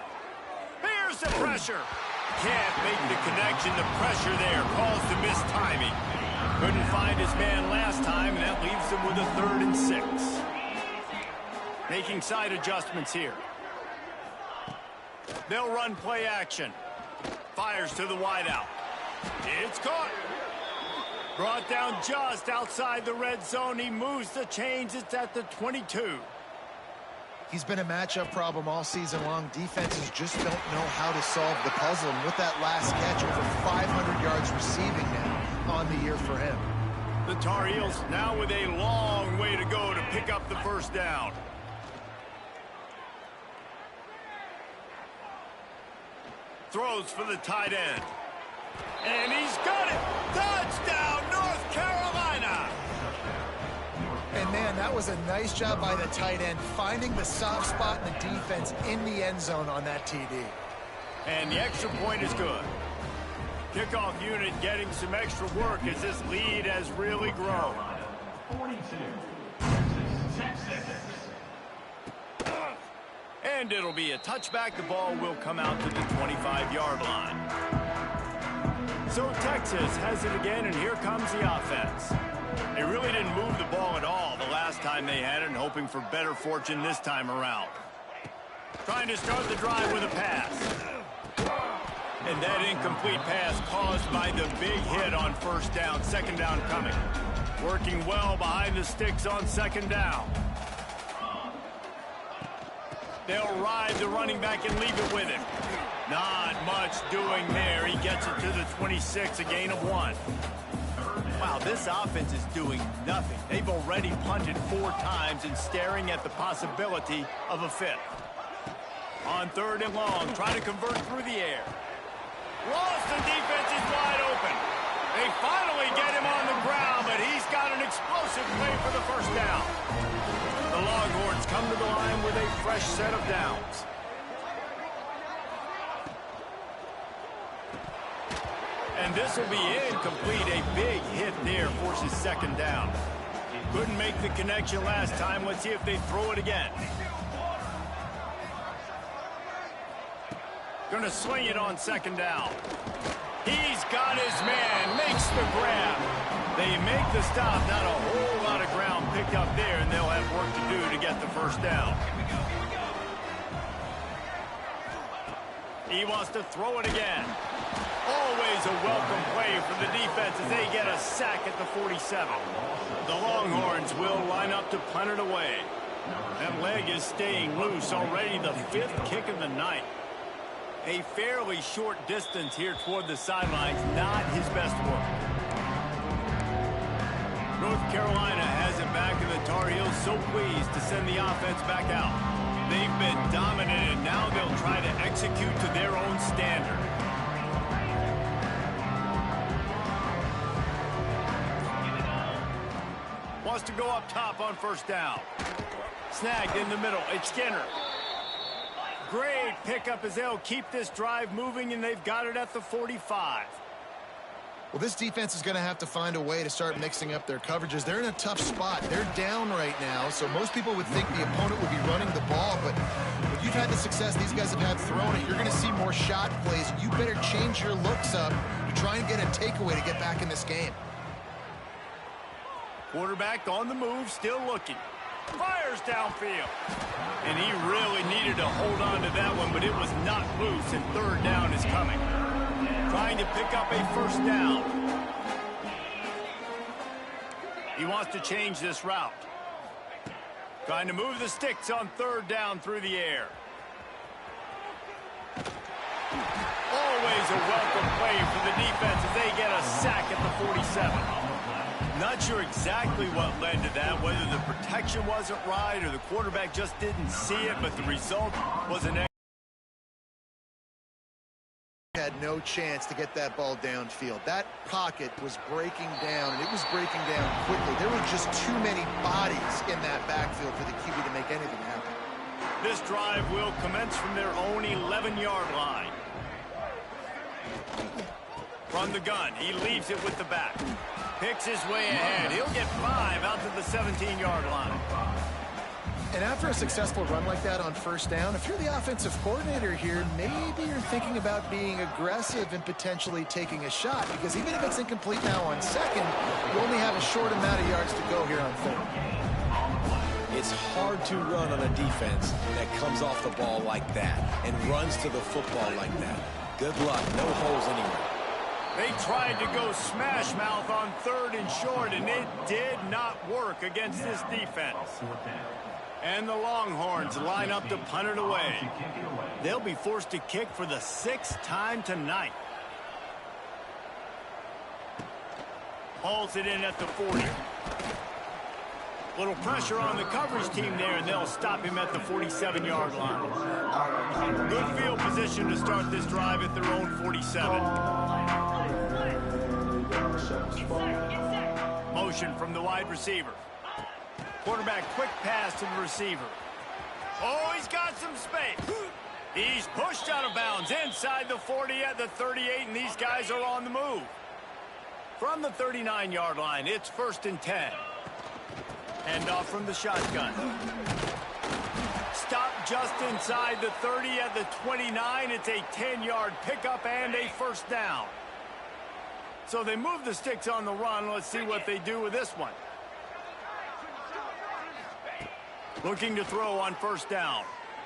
Here's the pressure. Can't make the connection. The pressure there caused the missed timing. Couldn't find his man last time, and that leaves him with a 3rd and 6. Making side adjustments here. They'll run play action. Fires to the wideout. It's caught. Brought down just outside the red zone. He moves the chains. It's at the 22. He's been a matchup problem all season long. Defenses just don't know how to solve the puzzle. And with that last catch, over 500 yards receiving now on the year for him. The Tar Heels now with a long way to go to pick up the first down. Throws for the tight end. And he's got it! Touchdown, North Carolina! And, man, that was a nice job by the tight end, finding the soft spot in the defense in the end zone on that TD. And the extra point is good. Kickoff unit getting some extra work as this lead has really grown. 42. Texas. And it'll be a touchback. The ball will come out to the 25-yard line. So Texas has it again, and here comes the offense. They really didn't move the ball at all the last time they had it, and hoping for better fortune this time around. Trying to start the drive with a pass. And that incomplete pass caused by the big hit on first down. Second down coming. Working well behind the sticks on second down. They'll ride the running back and leave it with him. Not much doing there. He gets it to the 26, a gain of 1. Wow, this offense is doing nothing. They've already punted 4 times and staring at the possibility of a 5th. On 3rd and long, trying to convert through the air. Lost, and defense is wide open. They finally get him on the ground, but he's got an explosive play for the first down. The Longhorns come to the line with a fresh set of downs. And this will be incomplete. A big hit there forces second down. Couldn't make the connection last time. Let's see if they throw it again. Gonna swing it on second down. He's got his man. Makes the grab. They make the stop. Not a whole lot of ground picked up there, and they'll have work to do to get the first down. He wants to throw it again. Always a welcome play for the defense as they get a sack at the 47. The Longhorns will line up to punt it away. That leg is staying loose. Already the 5th kick of the night. A fairly short distance here toward the sidelines. Not his best work. North Carolina has it back, and the Tar Heels so pleased to send the offense back out. They've been dominant, and now they'll try to execute to their own standard. Wants to go up top on first down. Snagged in the middle. It's Skinner. Great pickup as they'll keep this drive moving, and they've got it at the 45. Well, this defense is going to have to find a way to start mixing up their coverages. They're in a tough spot. They're down right now, so most people would think the opponent would be running the ball, but if you've had the success these guys have had throwing it, you're going to see more shot plays. You better change your looks up to try and get a takeaway to get back in this game. Quarterback on the move, still looking. Fires downfield. And he really needed to hold on to that one, but it was not loose, and third down is coming. Trying to pick up a first down. He wants to change this route. Trying to move the sticks on third down through the air. Always a welcome play for the defense as they get a sack at the 47. Not sure exactly what led to that, whether the protection wasn't right or the quarterback just didn't see it, but the result was an had no chance to get that ball downfield. That pocket was breaking down, and it was breaking down quickly. There were just too many bodies in that backfield for the QB to make anything happen. This drive will commence from their own 11-yard line. From the gun, he leaves it with the back. Picks his way ahead. He'll get 5 out to the 17-yard line. And after a successful run like that on first down, if you're the offensive coordinator here, maybe you're thinking about being aggressive and potentially taking a shot, because even if it's incomplete now on second, you only have a short amount of yards to go here on third. It's hard to run on a defense that comes off the ball like that and runs to the football like that. Good luck. No holes anywhere. They tried to go smash mouth on 3rd and short, and it did not work against this defense. And the Longhorns line up to punt it away. They'll be forced to kick for the 6th time tonight. Hauls it in at the 40. Little pressure on the coverage team there, and they'll stop him at the 47-yard line. Good field position to start this drive at their own 47. Motion from the wide receiver. Quarterback quick pass to the receiver. Oh, he's got some space. He's pushed out of bounds inside the 40 at the 38, and these guys are on the move. From the 39-yard line, it's 1st and 10. Hand off from the shotgun. Stop just inside the 30 at the 29. It's a 10-yard pickup and a 1st down. So they move the sticks on the run. Let's see what they do with this one. Looking to throw on 1st down.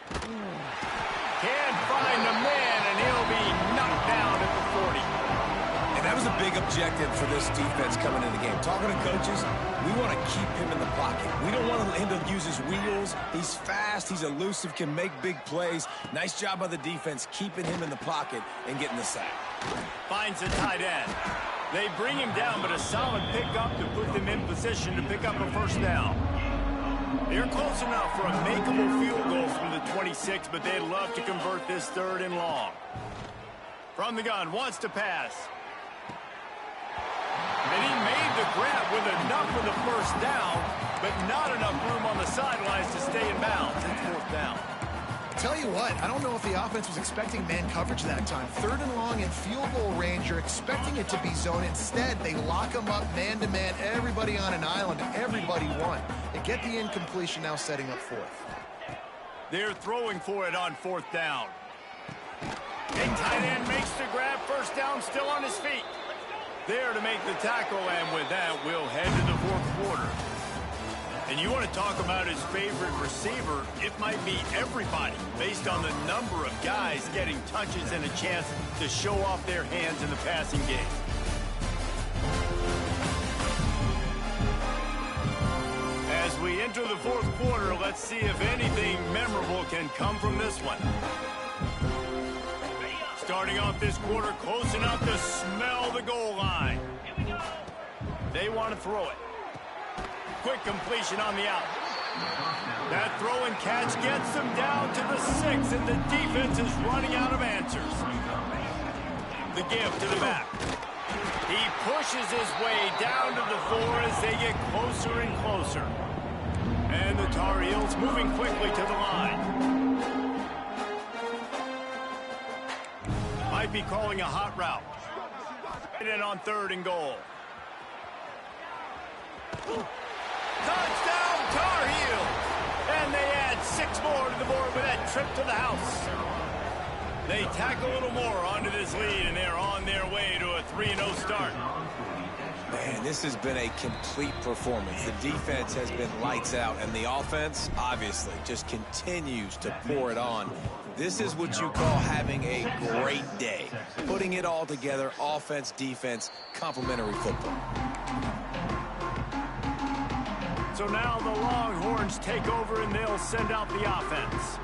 Can't find a man, and he'll be knocked down at the 40. And that was a big objective for this defense coming into the game. Talking to coaches, we want to keep him in the pocket. We don't want him to use his wheels. He's fast, he's elusive, can make big plays. Nice job by the defense keeping him in the pocket and getting the sack. Finds a tight end. They bring him down, but a solid pickup to put them in position to pick up a 1st down. They're close enough for a makeable field goal from the 26, but they'd love to convert this 3rd and long. From the gun, wants to pass. And he made the grab with enough for the 1st down, but not enough room on the sidelines to stay in bounds. It's 4th down. Tell you what, I don't know if the offense was expecting man coverage that time. 3rd and long in field goal range, you're expecting it to be zone. Instead, they lock them up man-to-man, everybody on an island, and everybody won. They get the incompletion, now setting up 4th. They're throwing for it on 4th down. A tight end makes the grab, 1st down, still on his feet. There to make the tackle, and with that, we'll head to the 4th quarter. And you want to talk about his favorite receiver, it might be everybody, based on the number of guys getting touches and a chance to show off their hands in the passing game. As we enter the 4th quarter, let's see if anything memorable can come from this one. Starting off this quarter close enough to smell the goal line. They want to throw it. Quick completion on the out. That throw and catch gets them down to the 6, and the defense is running out of answers. The give to the back. He pushes his way down to the 4 as they get closer and closer. And the Tar Heels moving quickly to the line. Might be calling a hot route. In on 3rd and goal. Touchdown, Tar Heels! And they add 6 more to the board with that trip to the house. They tack a little more onto this lead, and they're on their way to a 3-0 start. Man, this has been a complete performance. The defense has been lights out, and the offense, obviously, just continues to pour it on. This is what you call having a great day. Putting it all together, offense, defense, complementary football. So now the Longhorns take over, and they'll send out the offense.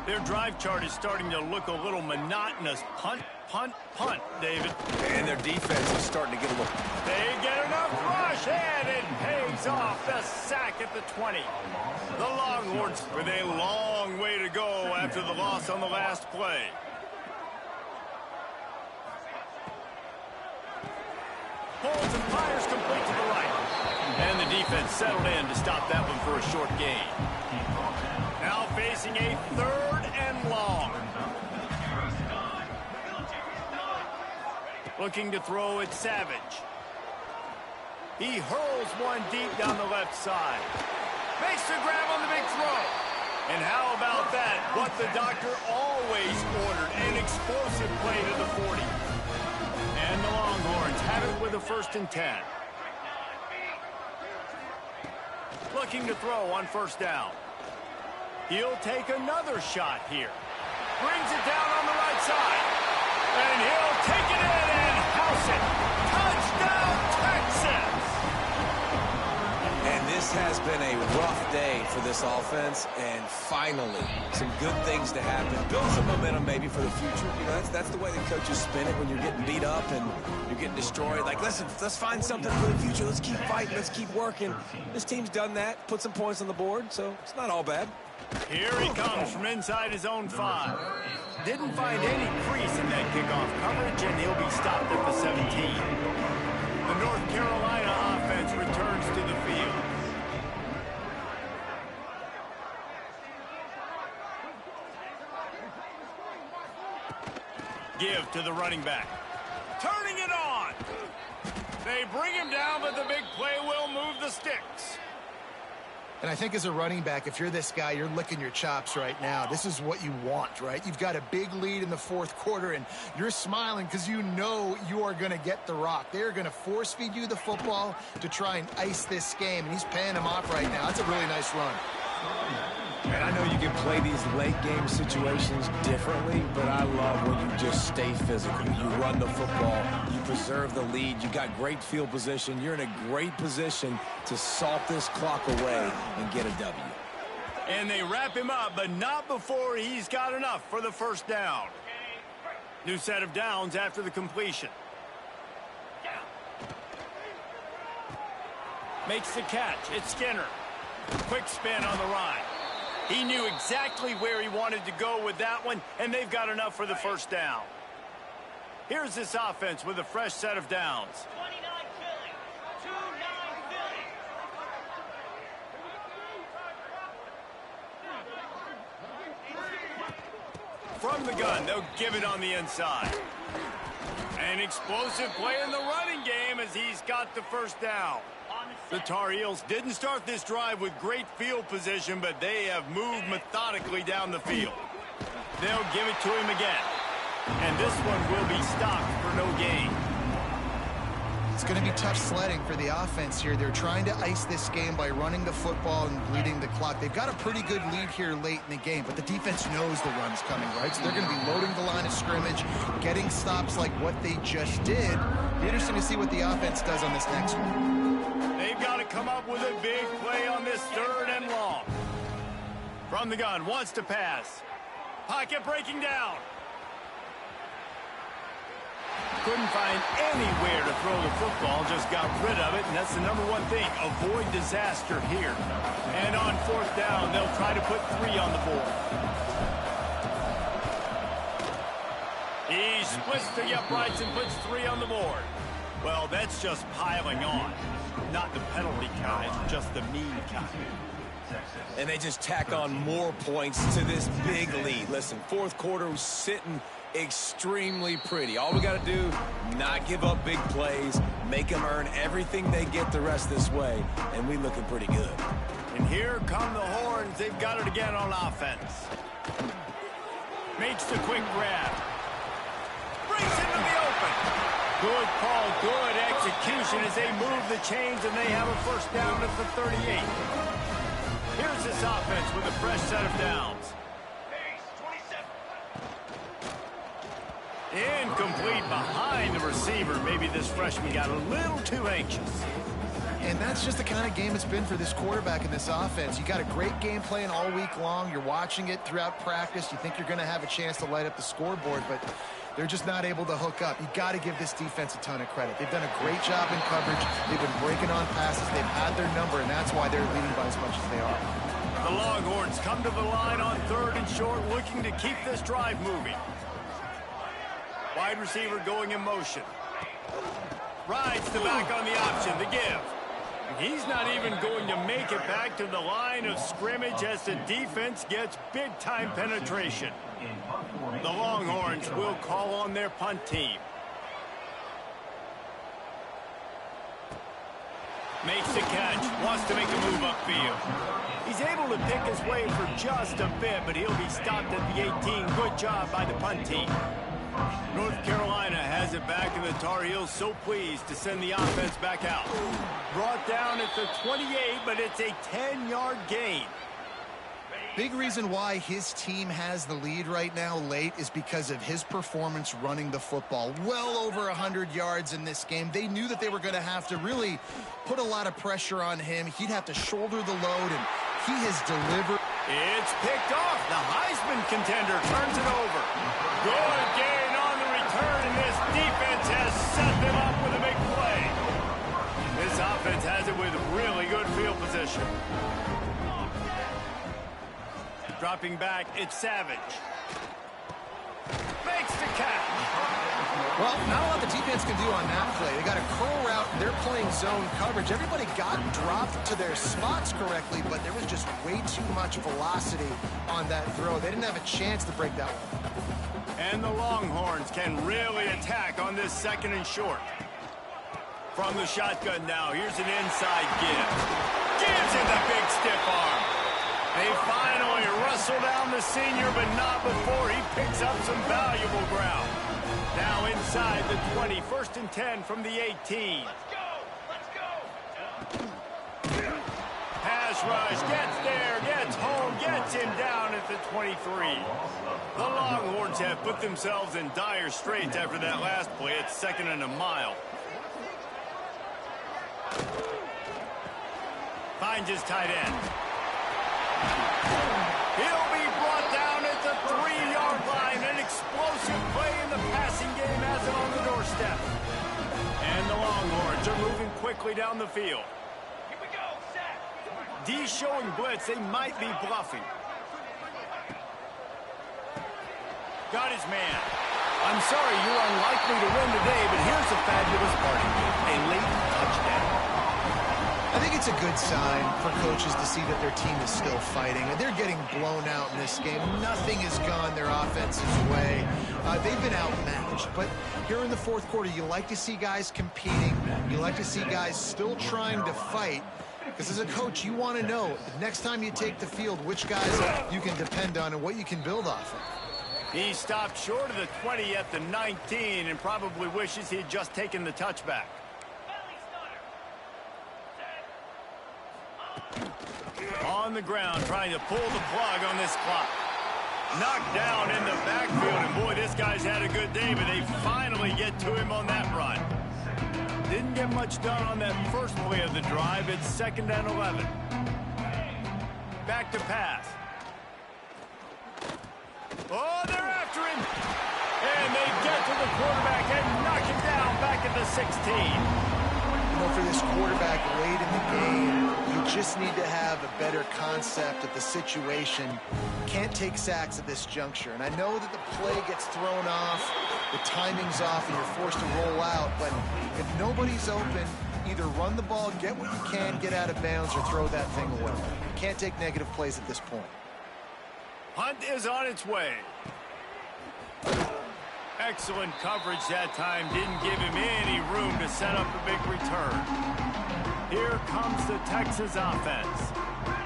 Their drive chart is starting to look a little monotonous. Punt, punt, punt, David. And their defense is starting to get a little... They get enough rush, and it pays off. The sack at the 20. The Longhorns with a long way to go after the loss on the last play. pulls and fires complete to the right. And the defense settled in to stop that one for a short gain. Now facing a 3rd and long. Looking to throw it, Savage. He hurls one deep down the left side. Makes the grab on the big throw. And how about that? What the doctor always ordered, an explosive play to the 40. And the Longhorns have it with a 1st and 10. Looking to throw on 1st down. He'll take another shot here. Brings it down on the right side. And he'll take it in and house it. Touchdown, Texas! And this has been a rough day for this offense, and finally, some good things to happen. Build some momentum maybe for the future. You know, that's the way the coaches spin it when you're getting beat up and you're getting destroyed. Like, listen, let's find something for the future. Let's keep fighting. Let's keep working. This team's done that, put some points on the board, so it's not all bad. Here he comes from inside his own 5. Didn't find any crease in that kickoff coverage, and he'll be stopped at the 17. The North Carolina offense returns to the field. Give to the running back. Turning it on. They bring him down, but the big play will move the sticks. And I think as a running back, if you're this guy, you're licking your chops right now. This is what you want, right? You've got a big lead in the 4th quarter, and you're smiling because you know you are going to get the rock. They're going to force feed you the football to try and ice this game, and he's paying them off right now. That's a really nice run. And I know you can play these late-game situations differently, but I love when you just stay physical. You run the football. You preserve the lead. You got great field position. You're in a great position to salt this clock away and get a W. And they wrap him up, but not before he's got enough for the 1st down. New set of downs after the completion. Makes the catch. It's Skinner. Quick spin on the run. He knew exactly where he wanted to go with that one, and they've got enough for the 1st down. Here's this offense with a fresh set of downs. 29 Philly. 2-9 Philly. From the gun, they'll give it on the inside. An explosive play in the running game as he's got the 1st down. The Tar Heels didn't start this drive with great field position, but they have moved methodically down the field. They'll give it to him again. And this one will be stopped for no gain. It's going to be tough sledding for the offense here. They're trying to ice this game by running the football and bleeding the clock. They've got a pretty good lead here late in the game, but the defense knows the run's coming, right? So they're going to be loading the line of scrimmage, getting stops like what they just did. It'll be interesting to see what the offense does on this next one. They've got to come up with a big play on this 3rd and long. From the gun, wants to pass. Pocket breaking down. Couldn't find anywhere to throw the football, just got rid of it, and that's the #1 thing. Avoid disaster here. And on 4th down, they'll try to put 3 on the board. He splits the uprights and puts 3 on the board. Well, that's just piling on. Not the penalty kind, just the mean kind. And they just tack on more points to this big lead. Listen, 4th quarter was sitting extremely pretty. All we got to do, not give up big plays, make them earn everything they get the rest this way, and we looking pretty good. And here come the Horns. They've got it again on offense. Makes the quick grab. Brings it to the open. Good call, good execution as they move the chains, and they have a 1st down at the 38. Here's this offense with a fresh set of downs. Incomplete behind the receiver. Maybe this freshman got a little too anxious. And that's just the kind of game it's been for this quarterback in this offense. You got a great game plan all week long. You're watching it throughout practice. You think you're going to have a chance to light up the scoreboard, but they're just not able to hook up. You got to give this defense a ton of credit. They've done a great job in coverage. They've been breaking on passes. They've had their number, and that's why they're leading by as much as they are. The Longhorns come to the line on 3rd and short, looking to keep this drive moving. Wide receiver going in motion. Rides the back on the option, the give. He's not even going to make it back to the line of scrimmage as the defense gets big-time penetration. The Longhorns will call on their punt team. Makes the catch, wants to make a move upfield. He's able to pick his way for just a bit, but he'll be stopped at the 18. Good job by the punt team. North Carolina has it back, and the Tar Heels so pleased to send the offense back out. Brought down at the 28, but it's a 10-yard gain. Big reason why his team has the lead right now late is because of his performance running the football. Well over 100 yards in this game. They knew that they were going to have to really put a lot of pressure on him. He'd have to shoulder the load, and he has delivered. It's picked off. The Heisman contender turns it over. Good gain on the return, and this defense has set them up with a big play. This offense has it with really good field position. Dropping back, it's Savage. Makes the catch. Well, not a lot the defense can do on that play. They got a curl route, and they're playing zone coverage. Everybody got dropped to their spots correctly, but there was just way too much velocity on that throw. They didn't have a chance to break that one. And the Longhorns can really attack on this second and short. From the shotgun now, here's an inside give. Gives it the big stiff arm. They finally wrestle down the senior, but not before he picks up some valuable ground. Now inside the 20, 1st and 10 from the 18. Let's go! Pass rush, gets there, gets home, gets him down at the 23. The Longhorns have put themselves in dire straits after that last play. It's 2nd and a mile. Finds his tight end. He'll be brought down at the 3-yard line. An explosive play in the passing game has it on the doorstep. And the Longhorns are moving quickly down the field. Here we go, set. D showing blitz. They might be bluffing. Got his man. I'm sorry you're unlikely to win today, but here's a fabulous party. A late touchdown. I think it's a good sign for coaches to see that their team is still fighting. They're getting blown out in this game. Nothing has gone their offense's way. They've been outmatched. But here in the 4th quarter, you like to see guys competing. You like to see guys still trying to fight. Because as a coach, you want to know, the next time you take the field, which guys you can depend on and what you can build off of. He stopped short of the 20 at the 19 and probably wishes he had just taken the touchback. On the ground, trying to pull the plug on this clock. Knocked down in the backfield, and boy, this guy's had a good day, but they finally get to him on that run. Didn't get much done on that first play of the drive. It's 2nd and 11. Back to pass. Oh, they're after him. And they get to the quarterback and knock him down back at the 16. You know, for this quarterback late in the game, you just need to have a better concept of the situation. Can't take sacks at this juncture. And I know that the play gets thrown off, the timing's off, and you're forced to roll out. But if nobody's open, either run the ball, get what you can, get out of bounds, or throw that thing away. You can't take negative plays at this point. Hunt is on its way. Excellent coverage that time. Didn't give him any room to set up a big return. Here comes the Texas offense.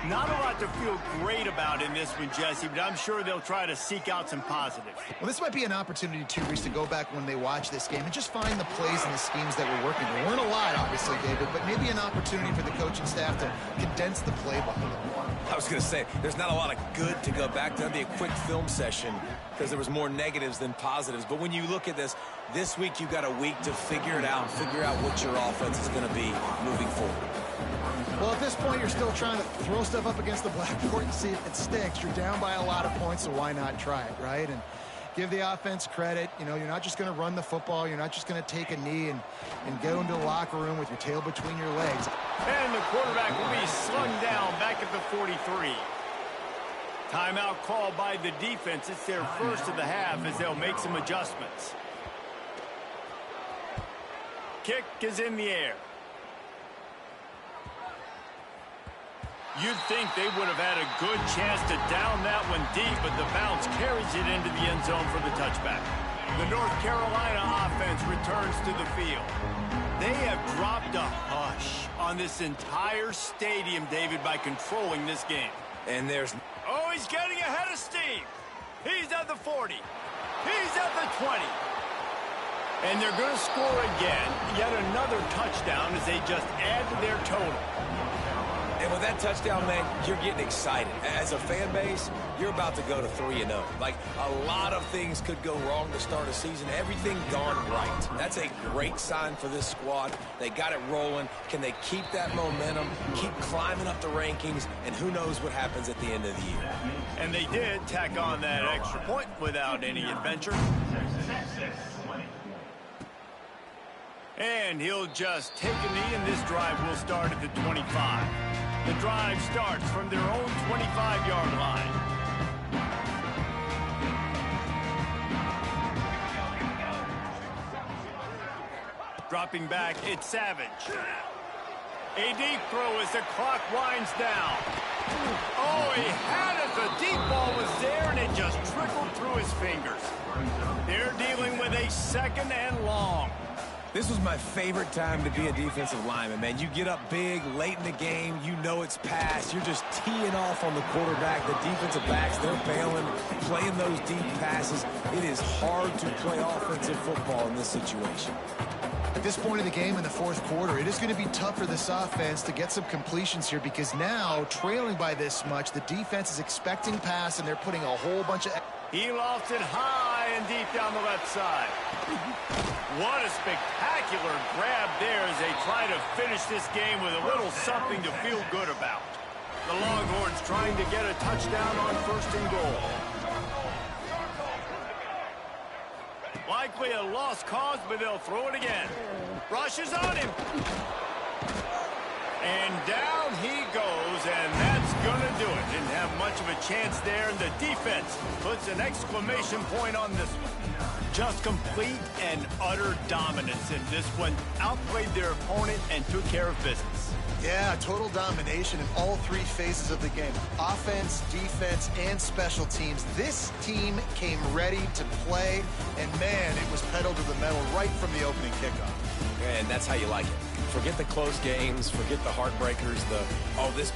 Not a lot to feel great about in this one, Jesse, but I'm sure they'll try to seek out some positives. Well, this might be an opportunity, too, Reese, to go back when they watch this game and just find the plays and the schemes that were working. There weren't a lot, obviously, David, but maybe an opportunity for the coaching staff to condense the playbook a little more. I was going to say, there's not a lot of good to go back to. That'd be a quick film session because there was more negatives than positives. But when you look at this week you've got a week to figure it out, figure out what your offense is going to be moving forward. Well, at this point, you're still trying to throw stuff up against the blackboard and see if it sticks. You're down by a lot of points, so why not try it, right? And give the offense credit. You know, you're not just going to run the football. You're not just going to take a knee and go into the locker room with your tail between your legs. And the quarterback will be slung down back at the 43. Timeout called by the defense. It's their first of the half as they'll make some adjustments. kick is in the air. You'd think they would have had a good chance to down that one deep, but the bounce carries it into the end zone for the touchback. The North Carolina offense returns to the field. They have dropped a hush on this entire stadium, David, by controlling this game. And there's... Oh, he's getting ahead of steam. He's at the 40. He's at the 20. And they're going to score again. Yet another touchdown as they just add to their total. And with that touchdown, man, you're getting excited. As a fan base, you're about to go to 3-0. Like, a lot of things could go wrong to start a season. Everything gone right. That's a great sign for this squad. They got it rolling. Can they keep that momentum, keep climbing up the rankings, and who knows what happens at the end of the year. And they did tack on that extra point without any adventure. And he'll just take a knee, and this drive will start at the 25. The drive starts from their own 25-yard line. Dropping back, it's Savage. A deep throw as the clock winds down. Oh, he had it. The deep ball was there, and it just trickled through his fingers. They're dealing with a second and long. This was my favorite time to be a defensive lineman, man. You get up big, late in the game, you know it's past. You're just teeing off on the quarterback. The defensive backs, they're bailing, playing those deep passes. It is hard to play offensive football in this situation. At this point in the game in the fourth quarter, it is going to be tough for this offense to get some completions here because now, trailing by this much, the defense is expecting pass, and they're putting a whole bunch of... He lofts it high and deep down the left side. What a spectacular grab there as they try to finish this game with a little something to feel good about. The Longhorns trying to get a touchdown on first and goal. Likely a lost cause, but they'll throw it again. Rushes on him. And down he goes, and that's going to do it. Didn't have much of a chance there, and the defense puts an exclamation point on this one. Just complete and utter dominance in this one. Outplayed their opponent and took care of business. Yeah, total domination in all three phases of the game. Offense, defense, and special teams. This team came ready to play, and man, it was pedal to the metal right from the opening kickoff. And that's how you like it. Forget the close games, forget the heartbreakers, this